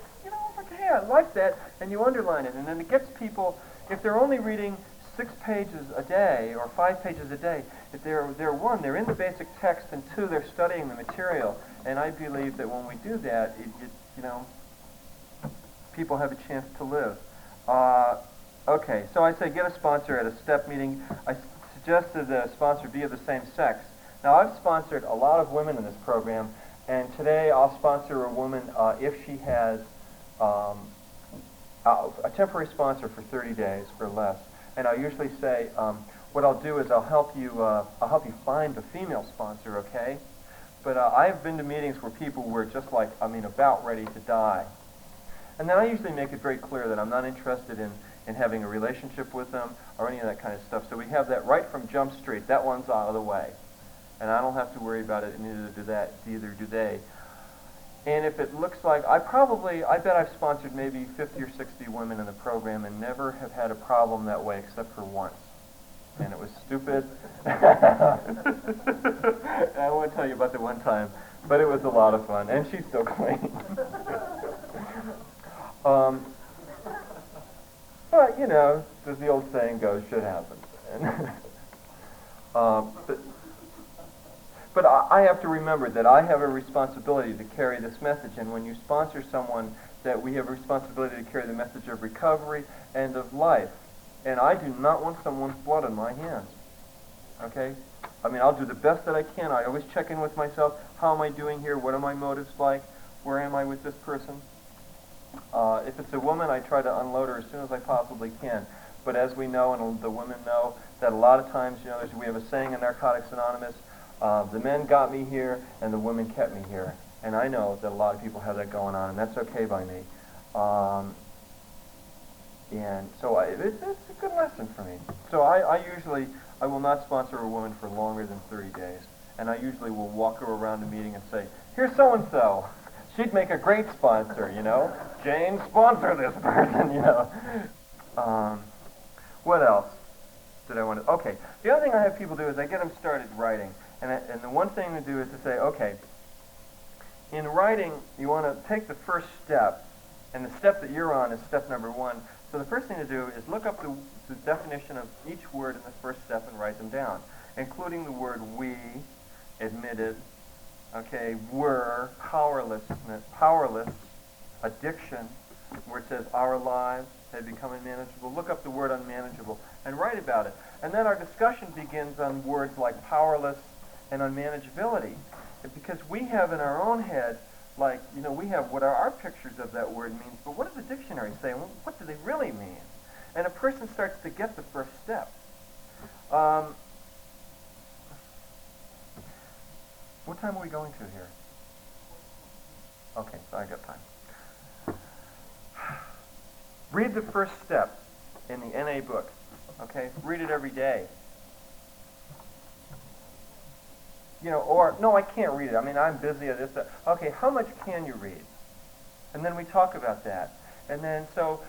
like, hey, I like that, and you underline it. And then it gets people, if they're only reading 6 pages a day or 5 pages a day, if they're one, they're in the basic text, and 2, they're studying the material. And I believe that when we do that, people have a chance to live. Okay, so I say get a sponsor at a step meeting. I suggest that the sponsor be of the same sex. Now, I've sponsored a lot of women in this program, and today I'll sponsor a woman if she has a temporary sponsor for 30 days or less. And I usually say, what I'll do is I'll help you find the female sponsor, okay? But I've been to meetings where people were just like, I mean, about ready to die. And then I usually make it very clear that I'm not interested in having a relationship with them or any of that kind of stuff. So we have that right from Jump Street. That one's out of the way. And I don't have to worry about it, and neither do they. And if it looks like, I bet I've sponsored maybe 50 or 60 women in the program and never have had a problem that way except for once. And it was stupid. I won't tell you about the one time, but it was a lot of fun, and she's still clean. But, you know, as the old saying goes, shit happens. But I have to remember that I have a responsibility to carry this message, and when you sponsor someone, that we have a responsibility to carry the message of recovery and of life. And I do not want someone's blood on my hands. Okay? I mean, I'll do the best that I can. I always check in with myself. How am I doing here? What are my motives like? Where am I with this person? If it's a woman, I try to unload her as soon as I possibly can. But as we know, and the women know, that a lot of times, you know, we have a saying in Narcotics Anonymous, the men got me here, and the women kept me here. And I know that a lot of people have that going on, and that's okay by me. And so it's a good lesson for me. So I will not sponsor a woman for longer than 30 days. And I usually will walk her around the meeting and say, here's so-and-so. She'd make a great sponsor, you know. Jane, sponsor this person, you know. What else did I want to... Okay, the other thing I have people do is I get them started writing. And the one thing to do is to say, okay, in writing, you want to take the first step, and the step that you're on is step number 1. So the first thing to do is look up the definition of each word in the first step and write them down, including the word we, admitted, okay, were, powerless, addiction, where it says our lives had become unmanageable. Look up the word unmanageable and write about it. And then our discussion begins on words like powerless and unmanageability. Because we have in our own head, like, you know, we have what our pictures of that word means, but what does the dictionary say? And what do they really mean? And a person starts to get the first step. What time are we going to here? Okay, so I got time. Read the first step in the NA book. Okay? Read it every day. You know, or, no, I can't read it. I mean, I'm busy at this. Okay, how much can you read? And then we talk about that. And then, so,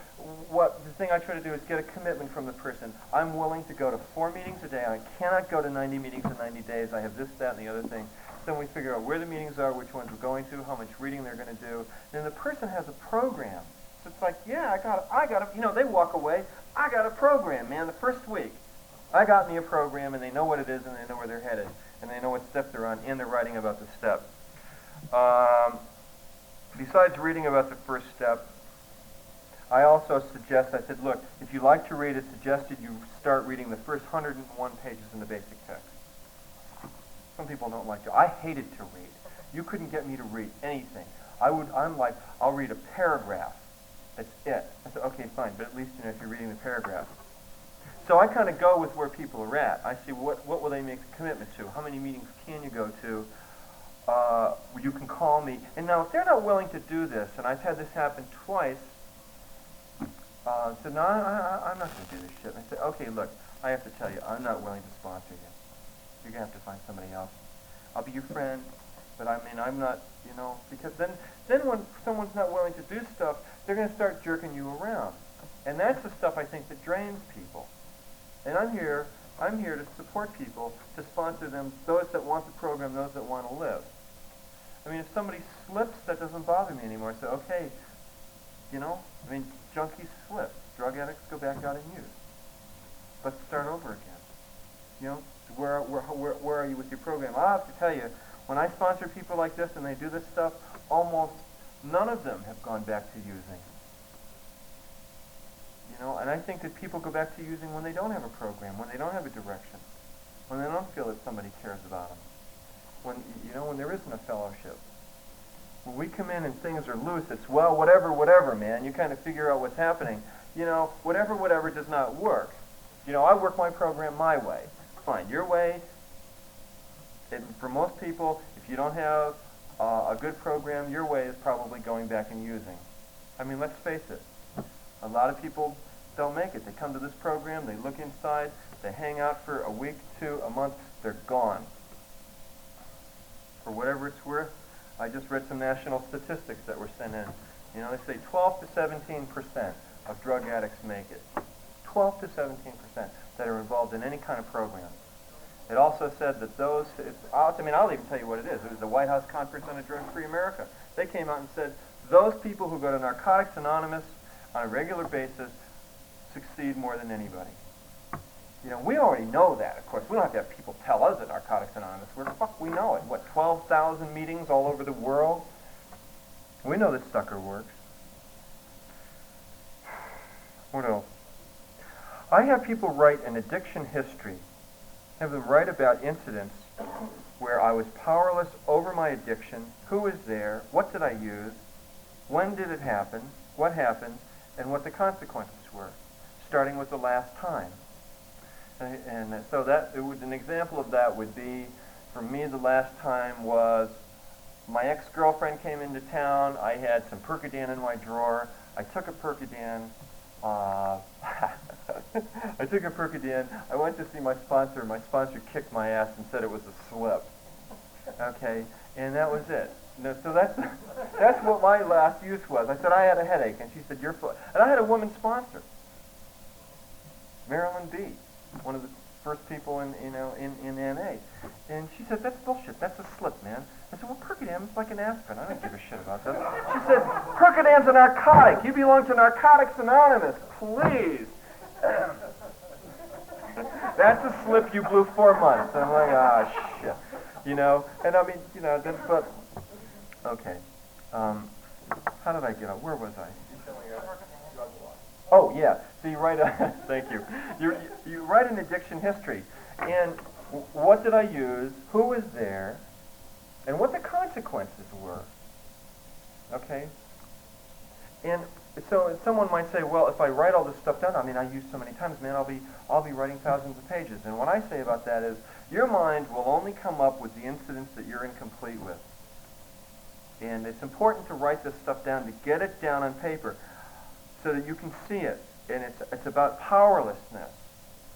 the thing I try to do is get a commitment from the person. I'm willing to go to 4 meetings a day. I cannot go to 90 meetings in 90 days. I have this, that, and the other thing. Then we figure out where the meetings are, which ones we're going to, how much reading they're going to do. And then the person has a program. So it's like, yeah, I got a, you know, they walk away. I got a program, man, the first week. I got me a program, and they know what it is, and they know where they're headed. And they know what step they're on, and they're writing about the step. Besides reading about the first step, I also suggest, I said, look, if you like to read, it's suggested you start reading the first 101 pages in the basic text. Some people don't like to. I hated to read. You couldn't get me to read anything. I'm like, I'll read a paragraph. That's it. I said, okay, fine, but at least, you know, if you're reading the paragraph. So I kind of go with where people are at. I see what will they make a commitment to? How many meetings can you go to? You can call me. And now, if they're not willing to do this, and I've had this happen twice, said, no, I'm not going to do this shit. And I said, okay, look, I have to tell you, I'm not willing to sponsor you. You're going to have to find somebody else. I'll be your friend, but I mean, I'm not, you know, because then when someone's not willing to do stuff, they're going to start jerking you around. And that's the stuff I think that drains people. And I'm here to support people, to sponsor them, those that want the program, those that want to live. I mean, if somebody slips, that doesn't bother me anymore. I say, okay, you know, I mean, junkies slip. Drug addicts go back out and use. Let's start over again. You know, where are you with your program? I have to tell you, when I sponsor people like this and they do this stuff, almost none of them have gone back to using. You know, and I think that people go back to using when they don't have a program, when they don't have a direction, when they don't feel that somebody cares about them, when, you know, when there isn't a fellowship. When we come in and things are loose, it's, well, whatever, man. You kind of figure out what's happening. You know, whatever does not work. You know, I work my program my way. Fine, your way, and for most people, if you don't have a good program, your way is probably going back and using. I mean, let's face it. A lot of people don't make it. They come to this program, they look inside, they hang out for a week, 2, a month, they're gone. For whatever it's worth, I just read some national statistics that were sent in. You know, they say 12 to 17% of drug addicts make it. 12 to 17% that are involved in any kind of program. It also said that those, I'll even tell you what it is. It was the White House Conference on a Drug-Free America. They came out and said, those people who go to Narcotics Anonymous on a regular basis succeed more than anybody. You know, we already know that, of course. We don't have to have people tell us at Narcotics Anonymous. Where the fuck we know it? What, 12,000 meetings all over the world? We know this sucker works. What else? I have people write an addiction history. Have them write about incidents where I was powerless over my addiction, who was there, what did I use, when did it happen, what happened, and what the consequences were, starting with the last time. And so that an example of that would be, for me, the last time was my ex-girlfriend came into town. I had some Percodan in my drawer. I took a Percodan. I took a Percodan. I went to see my sponsor. My sponsor kicked my ass and said it was a slip. Okay, and that was it. No, so that's what my last use was. I said I had a headache, and she said you're full. And I had a woman sponsor, Marilyn B., one of the first people in NA, and she said that's bullshit. That's a slip, man. I said, well, Percodan is like an aspirin. I don't give a shit about that. She said, Percodan's a narcotic. You belong to Narcotics Anonymous, please. That's a slip you blew 4 months. And I'm like, ah, shit. You know, and I mean, you know, but, okay. How did I get on? Where was I? Oh, yeah. So you write a, thank you. You write an addiction history. And what did I use? Who was there? And what the consequences were. Okay? And so someone might say, well, if I write all this stuff down, I mean, I use so many times, man, I'll be writing thousands of pages. And what I say about that is, your mind will only come up with the incidents that you're incomplete with. And it's important to write this stuff down, to get it down on paper, so that you can see it. And it's about powerlessness.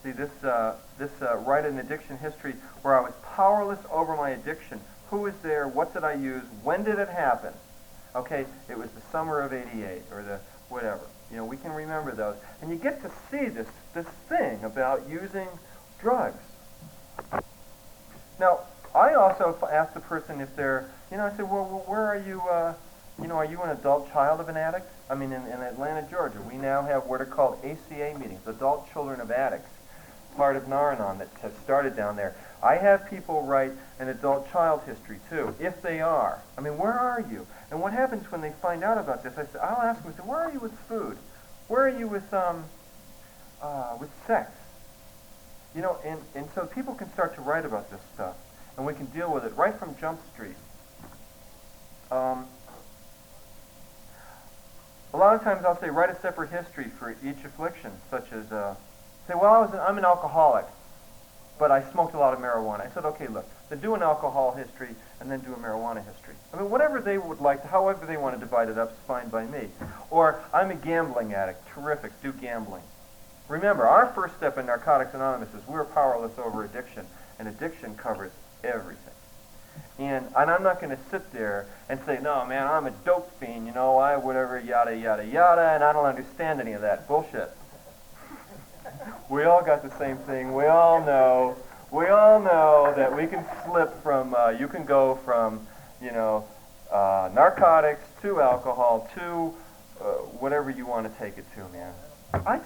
See, this write an addiction history where I was powerless over my addiction. Who was there? What did I use? When did it happen? Okay, it was the summer of '88 or the whatever. You know, we can remember those. And you get to see this thing about using drugs. Now, I also asked the person if they're, you know, I said, well, where are you, you know, are you an adult child of an addict? I mean, in Atlanta, Georgia, we now have what are called ACA meetings, Adult Children of Addicts, part of Naranon that has started down there. I have people write an adult child history, too, if they are. I mean, where are you? And what happens when they find out about this? I'll ask them, I say, where are you with food? Where are you with sex? You know, and so people can start to write about this stuff, and we can deal with it right from Jump Street. A lot of times I'll say, write a separate history for each affliction, such as, say, well, I'm an alcoholic, but I smoked a lot of marijuana. I said, okay, look, then do an alcohol history and then do a marijuana history. I mean, whatever they would like, however they want to divide it up is fine by me. Or, I'm a gambling addict. Terrific, do gambling. Remember, our first step in Narcotics Anonymous is we're powerless over addiction, and addiction covers everything. And I'm not going to sit there and say, no, man, I'm a dope fiend, you know, whatever, yada, yada, yada, and I don't understand any of that. Bullshit. We all got the same thing. We all know that we can slip from, you can go from, you know, narcotics to alcohol to whatever you want to take it to, man. I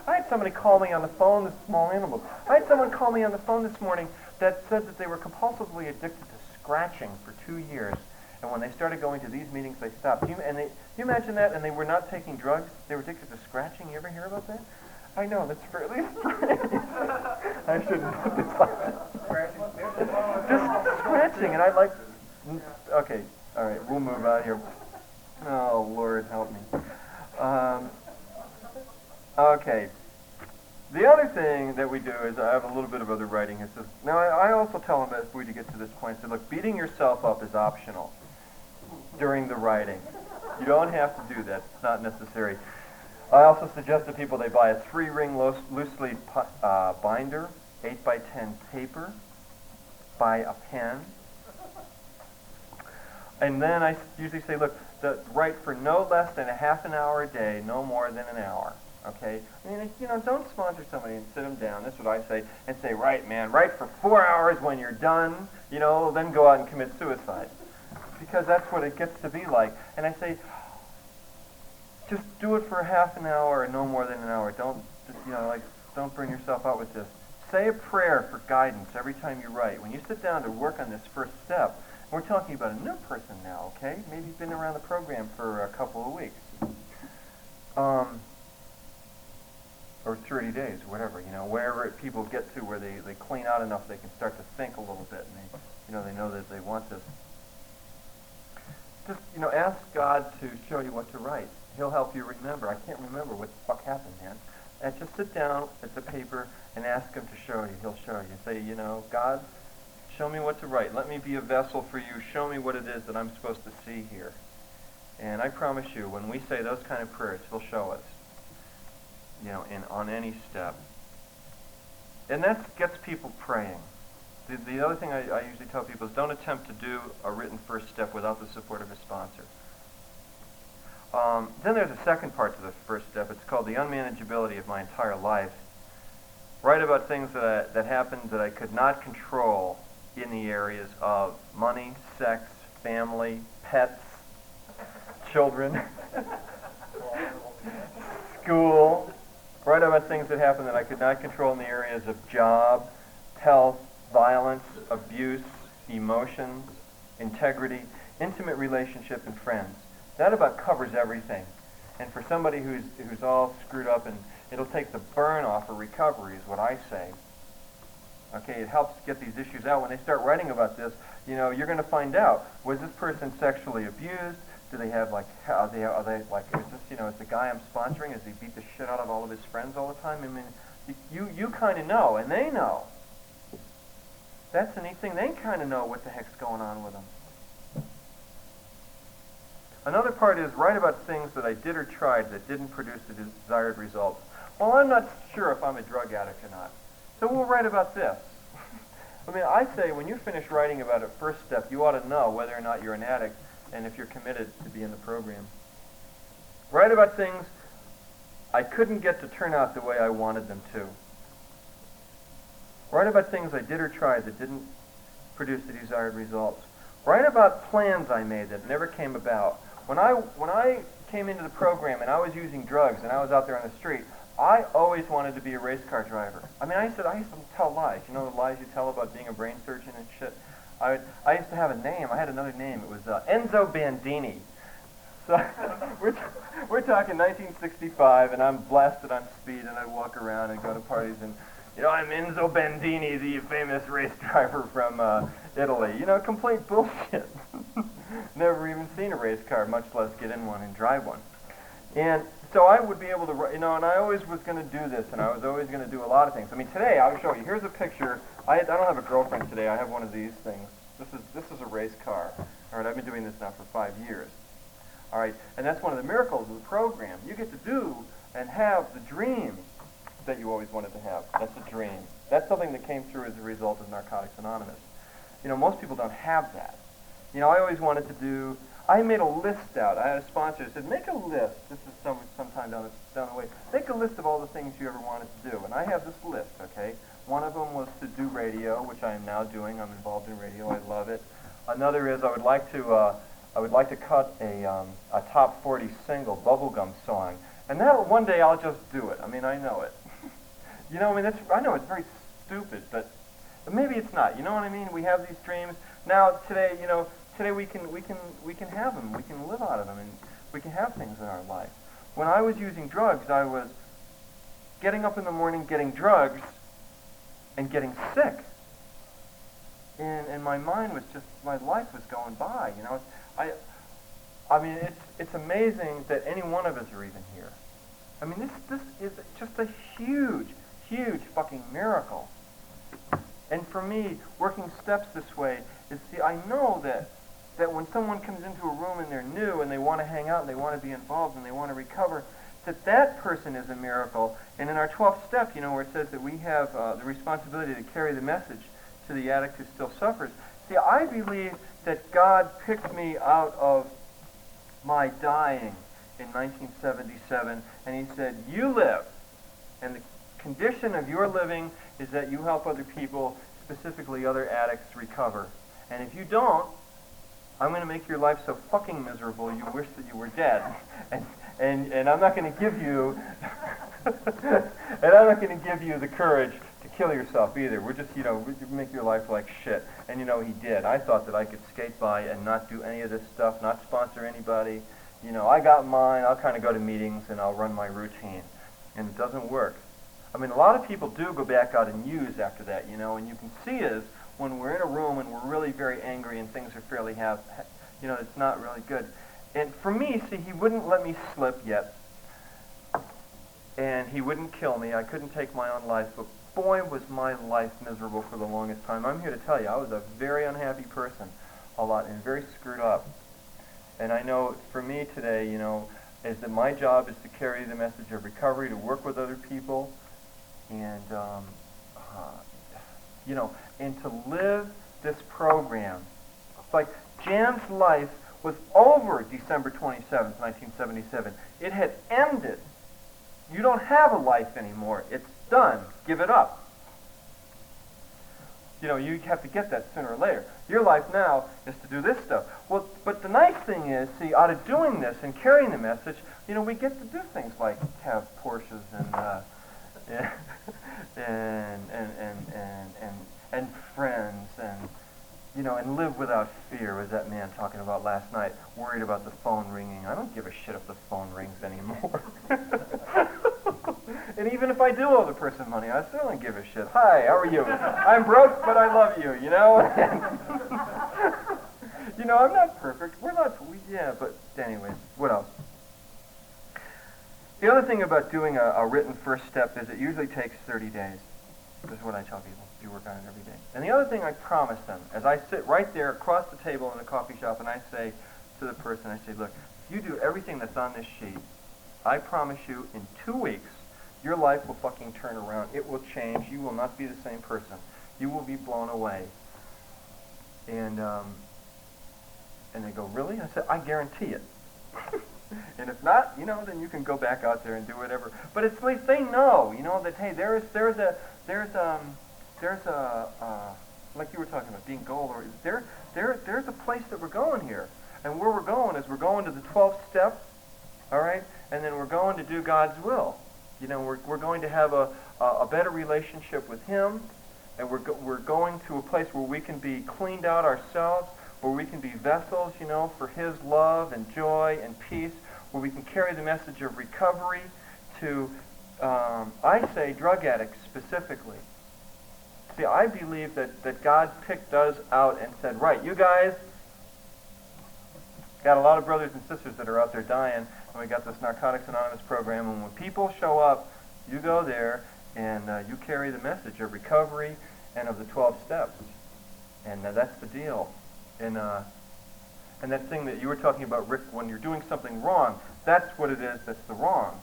had somebody call me on the phone, this small animal. I had someone call me on the phone this morning that said that they were compulsively addicted to scratching for 2 years. And when they started going to these meetings, they stopped. You imagine that? And they were not taking drugs. They were addicted to scratching. You ever hear about that? I know, that's fairly strange. I shouldn't put this on. Just scratching, and I'd like... Okay, all right, we'll move out here. Oh, Lord, help me. Okay. The other thing that we do is I have a little bit of other writing. It says, now I also tell them as we get to this point, say, look, beating yourself up is optional during the writing. You don't have to do that. It's not necessary. I also suggest to people they buy a 3-ring loose-leaf binder, 8x10 paper, buy a pen, and then I usually say, look, write for no less than a half an hour a day, no more than an hour. Okay? I mean, don't sponsor somebody and sit them down. That's what I say. And say, right, man, write for 4 hours when you're done, then go out and commit suicide. Because that's what it gets to be like. And I say, just do it for half an hour or no more than an hour. Don't burn yourself out with this. Say a prayer for guidance every time you write. When you sit down to work on this first step, we're talking about a new person now, okay? Maybe you've been around the program for a couple of weeks. Or 30 days, or whatever, wherever people get to where they clean out enough they can start to think a little bit, and they know that they want this. Just, ask God to show you what to write. He'll help you remember. I can't remember what the fuck happened, man. And just sit down at the paper and ask him to show you. He'll show you. Say, God, show me what to write. Let me be a vessel for you. Show me what it is that I'm supposed to see here. And I promise you, when we say those kind of prayers, he'll show us. On any step. And that gets people praying. The other thing I usually tell people is don't attempt to do a written first step without the support of a sponsor. Then there's a second part to the first step. It's called the unmanageability of my entire life. Write about things that happened that I could not control in the areas of money, sex, family, pets, children, school. Write about things that happened that I could not control in the areas of job, health, violence, abuse, emotions, integrity, intimate relationship, and friends. That about covers everything. And for somebody who's all screwed up, and it'll take the burn off of recovery, is what I say. Okay, it helps get these issues out. When they start writing about this, you're going to find out, was this person sexually abused? Do they have, are they, is this, is the guy I'm sponsoring, does he beat the shit out of all of his friends all the time? I mean, you kind of know, and they know. That's the neat thing. They kind of know what the heck's going on with them. Another part is write about things that I did or tried that didn't produce the desired results. Well, I'm not sure if I'm a drug addict or not. So we'll write about this. I mean, I say when you finish writing about a first step, you ought to know whether or not you're an addict and if you're committed to be in the program. Write about things I couldn't get to turn out the way I wanted them to. Write about things I did or tried that didn't produce the desired results. Write about plans I made that never came about. When I came into the program and I was using drugs and I was out there on the street, I always wanted to be a race car driver. I mean, I used to tell lies. You know the lies you tell about being a brain surgeon and shit? I used to have a name. I had another name. It was Enzo Bandini. So we're talking 1965, and I'm blasted on speed, and I walk around and go to parties, and I'm Enzo Bandini, the famous race driver from Italy. Complete bullshit. Never even seen a race car, much less get in one and drive one. And so I would be able to, and I always was going to do this, and I was always going to do a lot of things. I mean, today I'll show you. Here's a picture. I don't have a girlfriend today. I have one of these things. This is a race car. All right, I've been doing this now for 5 years. All right, and that's one of the miracles of the program. You get to do and have the dream that you always wanted to have. That's a dream. That's something that came through as a result of Narcotics Anonymous. Most people don't have that. I always wanted to do. I made a list out. I had a sponsor who said, make a list. This is sometime down the way. Make a list of all the things you ever wanted to do. And I have this list, okay? One of them was to do radio, which I am now doing. I'm involved in radio. I love it. Another is I would like to cut a top 40 single bubblegum song. And that one day I'll just do it. I mean, I know it. I know it's very stupid, but maybe it's not. You know what I mean? We have these dreams. Now today, today we can have them. We can live out of them, and we can have things in our life. When I was using drugs, I was getting up in the morning, getting drugs, and getting sick. And my mind was just, my life was going by. I mean, it's amazing that any one of us are even here. I mean, this is just a huge, huge fucking miracle. And for me, working steps this way is, see, I know that when someone comes into a room and they're new and they want to hang out and they want to be involved and they want to recover, that person is a miracle. And in our 12th step, where it says that we have the responsibility to carry the message to the addict who still suffers. See, I believe that God picked me out of my dying in 1977, and he said, you live. And the condition of your living is that you help other people, specifically other addicts, recover. And if you don't, I'm going to make your life so fucking miserable you wish that you were dead. And I'm not going to give you the courage to kill yourself either. We're just, we make your life like shit. And he did. I thought that I could skate by and not do any of this stuff, not sponsor anybody. I got mine. I'll kind of go to meetings and I'll run my routine. And it doesn't work. I mean, a lot of people do go back out and use after that, and you can see us when we're in a room and we're really very angry and things are fairly it's not really good. And for me, see, he wouldn't let me slip yet. And he wouldn't kill me. I couldn't take my own life, but boy, was my life miserable for the longest time. I'm here to tell you, I was a very unhappy person a lot and very screwed up. And I know for me today, is that my job is to carry the message of recovery, to work with other people, and and to live this program. It's like Jann's life was over December 27th, 1977. It had ended. You don't have a life anymore. It's done. Give it up. You have to get that sooner or later. Your life now is to do this stuff. Well, but the nice thing is, see, out of doing this and carrying the message, we get to do things like have Porsches and friends and live without fear, was that man talking about last night, worried about the phone ringing. I don't give a shit if the phone rings anymore. And even if I do owe the person money, I still don't give a shit. Hi, how are you? I'm broke, but I love you, I'm not perfect. We're not, but anyways, what else? The other thing about doing a written first step is it usually takes 30 days. This is what I tell people. You work on it every day. And the other thing I promise them, as I sit right there across the table in the coffee shop and I say to the person, I say, look, if you do everything that's on this sheet, I promise you in 2 weeks, your life will fucking turn around. It will change. You will not be the same person. You will be blown away. And they go, really? I said, I guarantee it. And if not, then you can go back out there and do whatever. But it's like they know, that hey, there's a like you were talking about being goal, or there's a place that we're going here, and where we're going is we're going to the 12th step, all right, and then we're going to do God's will. We're going to have a better relationship with Him, and we're going to a place where we can be cleaned out ourselves, where we can be vessels, for His love and joy and peace, where we can carry the message of recovery to, I say, drug addicts specifically. See, I believe that God picked us out and said, right, you guys, got a lot of brothers and sisters that are out there dying, and we got this Narcotics Anonymous program, and when people show up, you go there, and you carry the message of recovery and of the 12 steps. And that's the deal. And that thing that you were talking about, Rick, when you're doing something wrong, that's what it is that's the wrong.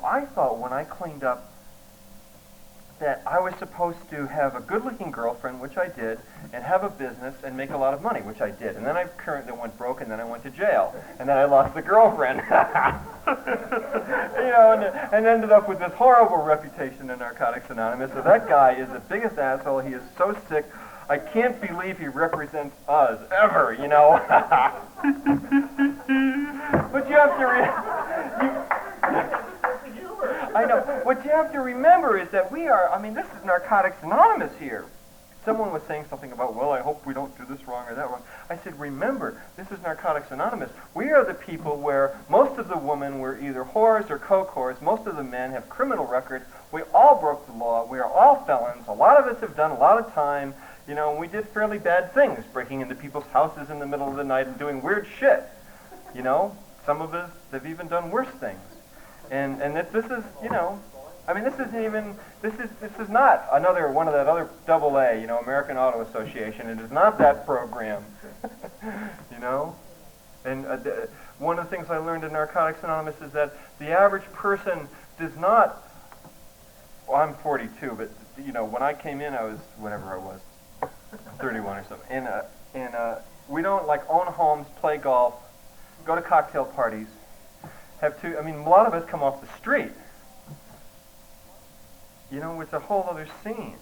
I thought when I cleaned up that I was supposed to have a good-looking girlfriend, which I did, and have a business and make a lot of money, which I did. And then I currently went broke, and then I went to jail. And then I lost the girlfriend. And ended up with this horrible reputation in Narcotics Anonymous. So that guy is the biggest asshole. He is so sick. I can't believe he represents us, ever, But you have to I know. What you have to remember is that we are, this is Narcotics Anonymous here. Someone was saying something about, well, I hope we don't do this wrong or that wrong. I said, remember, this is Narcotics Anonymous. We are the people where most of the women were either whores or coke whores. Most of the men have criminal records. We all broke the law. We are all felons. A lot of us have done a lot of time. And we did fairly bad things, breaking into people's houses in the middle of the night and doing weird shit. Some of us have even done worse things. And this is, I mean, this is not another one of that other double A, you know, American Auto Association. It is not that program, you know. And one of the things I learned in Narcotics Anonymous is that the average person does not. Well, I'm 42, but you know, when I came in, I was whatever I was, 31 or something. And we don't like own homes, play golf, go to cocktail parties, I mean, a lot of us come off the street. You know, it's a whole other scene.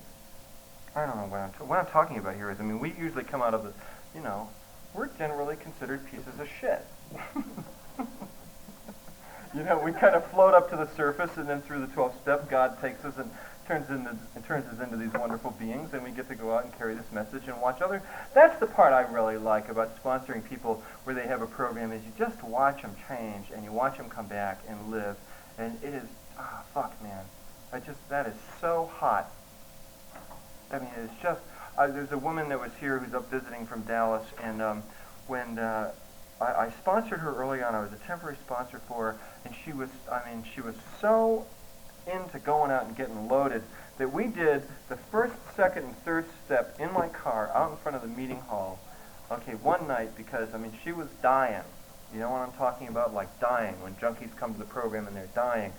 I don't know what I'm talking about here is, I mean, we usually come out of the, you know, we're generally considered pieces of shit. You know, we kind of float up to the surface, and then through the 12th step, God takes us and turns us into these wonderful beings, and we get to go out and carry this message and watch other. That's the part I really like about sponsoring people where they have a program, is you just watch them change, and you watch them come back and live, and it is, fuck, man. That is so hot. I mean, it's just, there's a woman that was here who's up visiting from Dallas, and when I sponsored her early on, I was a temporary sponsor for her, and she was so into going out and getting loaded that we did the first, second, and third step in my car out in front of the meeting hall, okay, one night, because, I mean, she was dying. You know what I'm talking about? Like dying, when junkies come to the program and they're dying.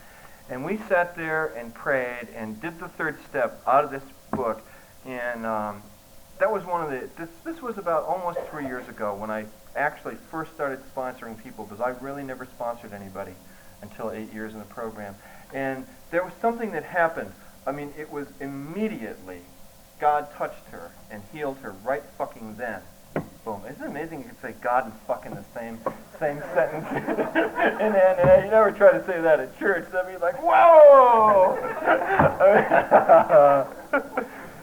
And we sat there and prayed and did the third step out of this book, and that was one of the, this was about almost 3 years ago when I actually first started sponsoring people, because I really never sponsored anybody until 8 years in the program. And there was something that happened. I mean, it was immediately God touched her and healed her right fucking then. Boom. Isn't it amazing you can say God and fucking the same sentence? And then you never try to say that at church. That'd be like, whoa!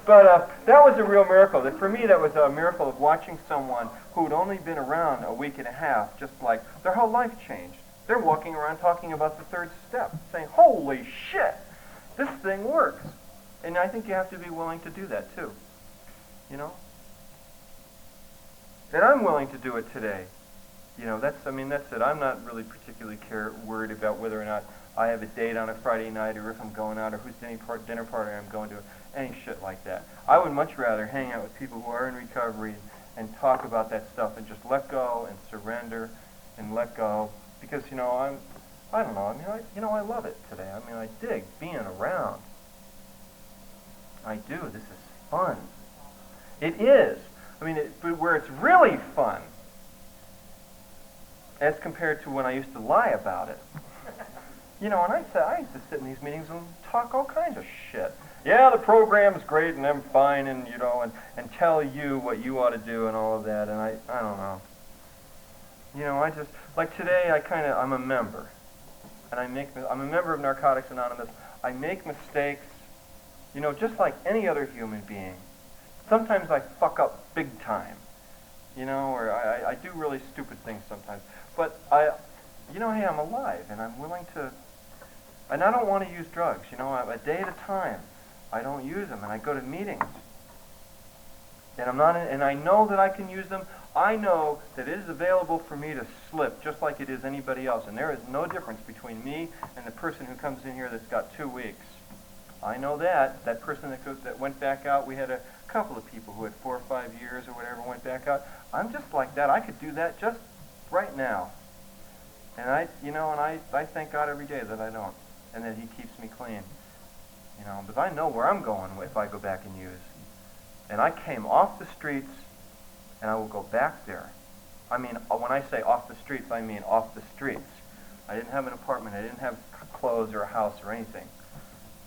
But that was a real miracle. That for me, that was a miracle of watching someone who'd only been around a week and a half, just like their whole life changed. They're walking around talking about the third step, saying, holy shit, this thing works. And I think you have to be willing to do that too, you know? And I'm willing to do it today. You know, that's it. I'm not really particularly worried about whether or not I have a date on a Friday night, or if I'm going out, or whose dinner party I'm going to, any shit like that. I would much rather hang out with people who are in recovery and talk about that stuff and just let go and surrender and let go. Because, you know, I don't know, I mean, I love it today. I mean, I dig being around. I do. This is fun. It is. I mean, but where it's really fun, as compared to when I used to lie about it. You know, and I used to sit in these meetings and talk all kinds of shit. Yeah, the program's great and I'm fine, and, you know, and tell you what you ought to do and all of that, and I don't know. You know, I just, like today, I'm a member. And I'm a member of Narcotics Anonymous. I make mistakes, you know, just like any other human being. Sometimes I fuck up big time, you know, or I do really stupid things sometimes. But you know, hey, I'm alive, and I'm willing to, and I don't want to use drugs, you know, a day at a time. I don't use them, and I go to meetings. And and I know that I can use them. I know that it is available for me to slip just like it is anybody else. And there is no difference between me and the person who comes in here that's got 2 weeks. I know that. That person that went back out, we had a couple of people who had 4 or 5 years or whatever went back out. I'm just like that. I could do that just right now. And I thank God every day that I don't, and that He keeps me clean. You know, but I know where I'm going if I go back and use. And I came off the streets, and I will go back there. I mean, when I say off the streets, I mean off the streets. I didn't have an apartment. I didn't have clothes or a house or anything.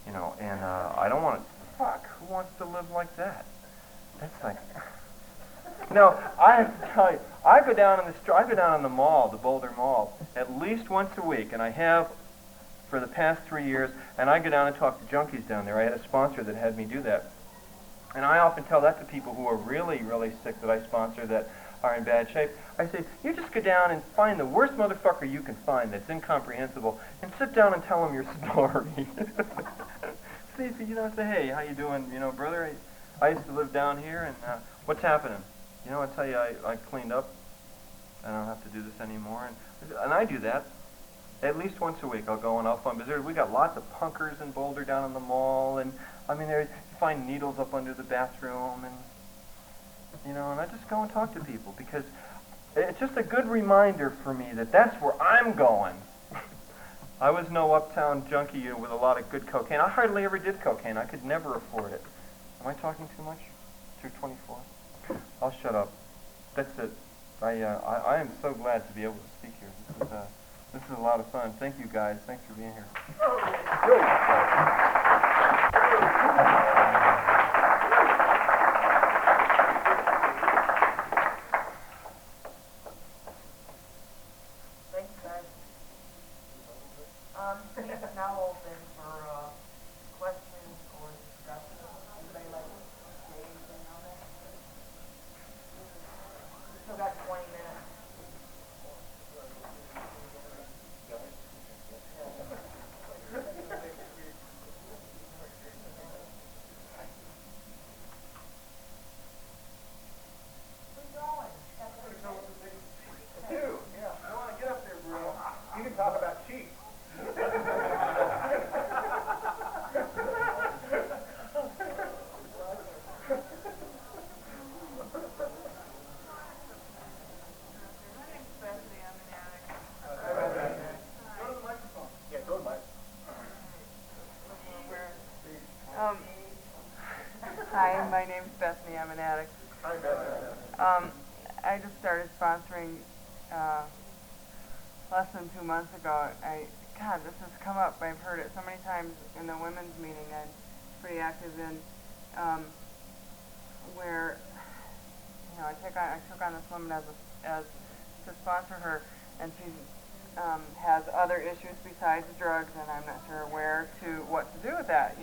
You know, and I don't want to. Fuck, who wants to live like that? That's like. No, I have to tell you, I go down in the mall, the Boulder Mall, at least once a week, and I have for the past 3 years, and I go down and talk to junkies down there. I had a sponsor that had me do that. And I often tell that to people who are really, really sick that I sponsor that are in bad shape. I say, you just go down and find the worst motherfucker you can find that's incomprehensible and sit down and tell him your story. See, you know, say, hey, how you doing? You know, brother, I used to live down here, and what's happening? You know, I tell you, I cleaned up. I don't have to do this anymore. And I do that. At least once a week I'll go and I'll visit. We got lots of punkers in Boulder down in the mall, and I mean, there you find needles up under the bathroom, and you know, and I just go and talk to people because it's just a good reminder for me that that's where I'm going. I was no uptown junkie with a lot of good cocaine. I hardly ever did cocaine. I could never afford it. Am I talking too much? 2:24. I'll shut up. That's it. I am so glad to be able to speak here. This is a lot of fun. Thank you guys. Thanks for being here. Thanks, guys. Meeting is now open for questions or discussion. Anybody like to say anything on that? We still got 20 minutes. You can talk about cheats. Hi, my name's Bethany. I'm an addict. Hi, Beth. I just started sponsoring less than 2 months ago. God, this has come up. I've heard it so many times in the women's meeting I'm pretty active in, where I took on this woman as to sponsor her, and she has other issues besides drugs, and I'm not sure what to do with that.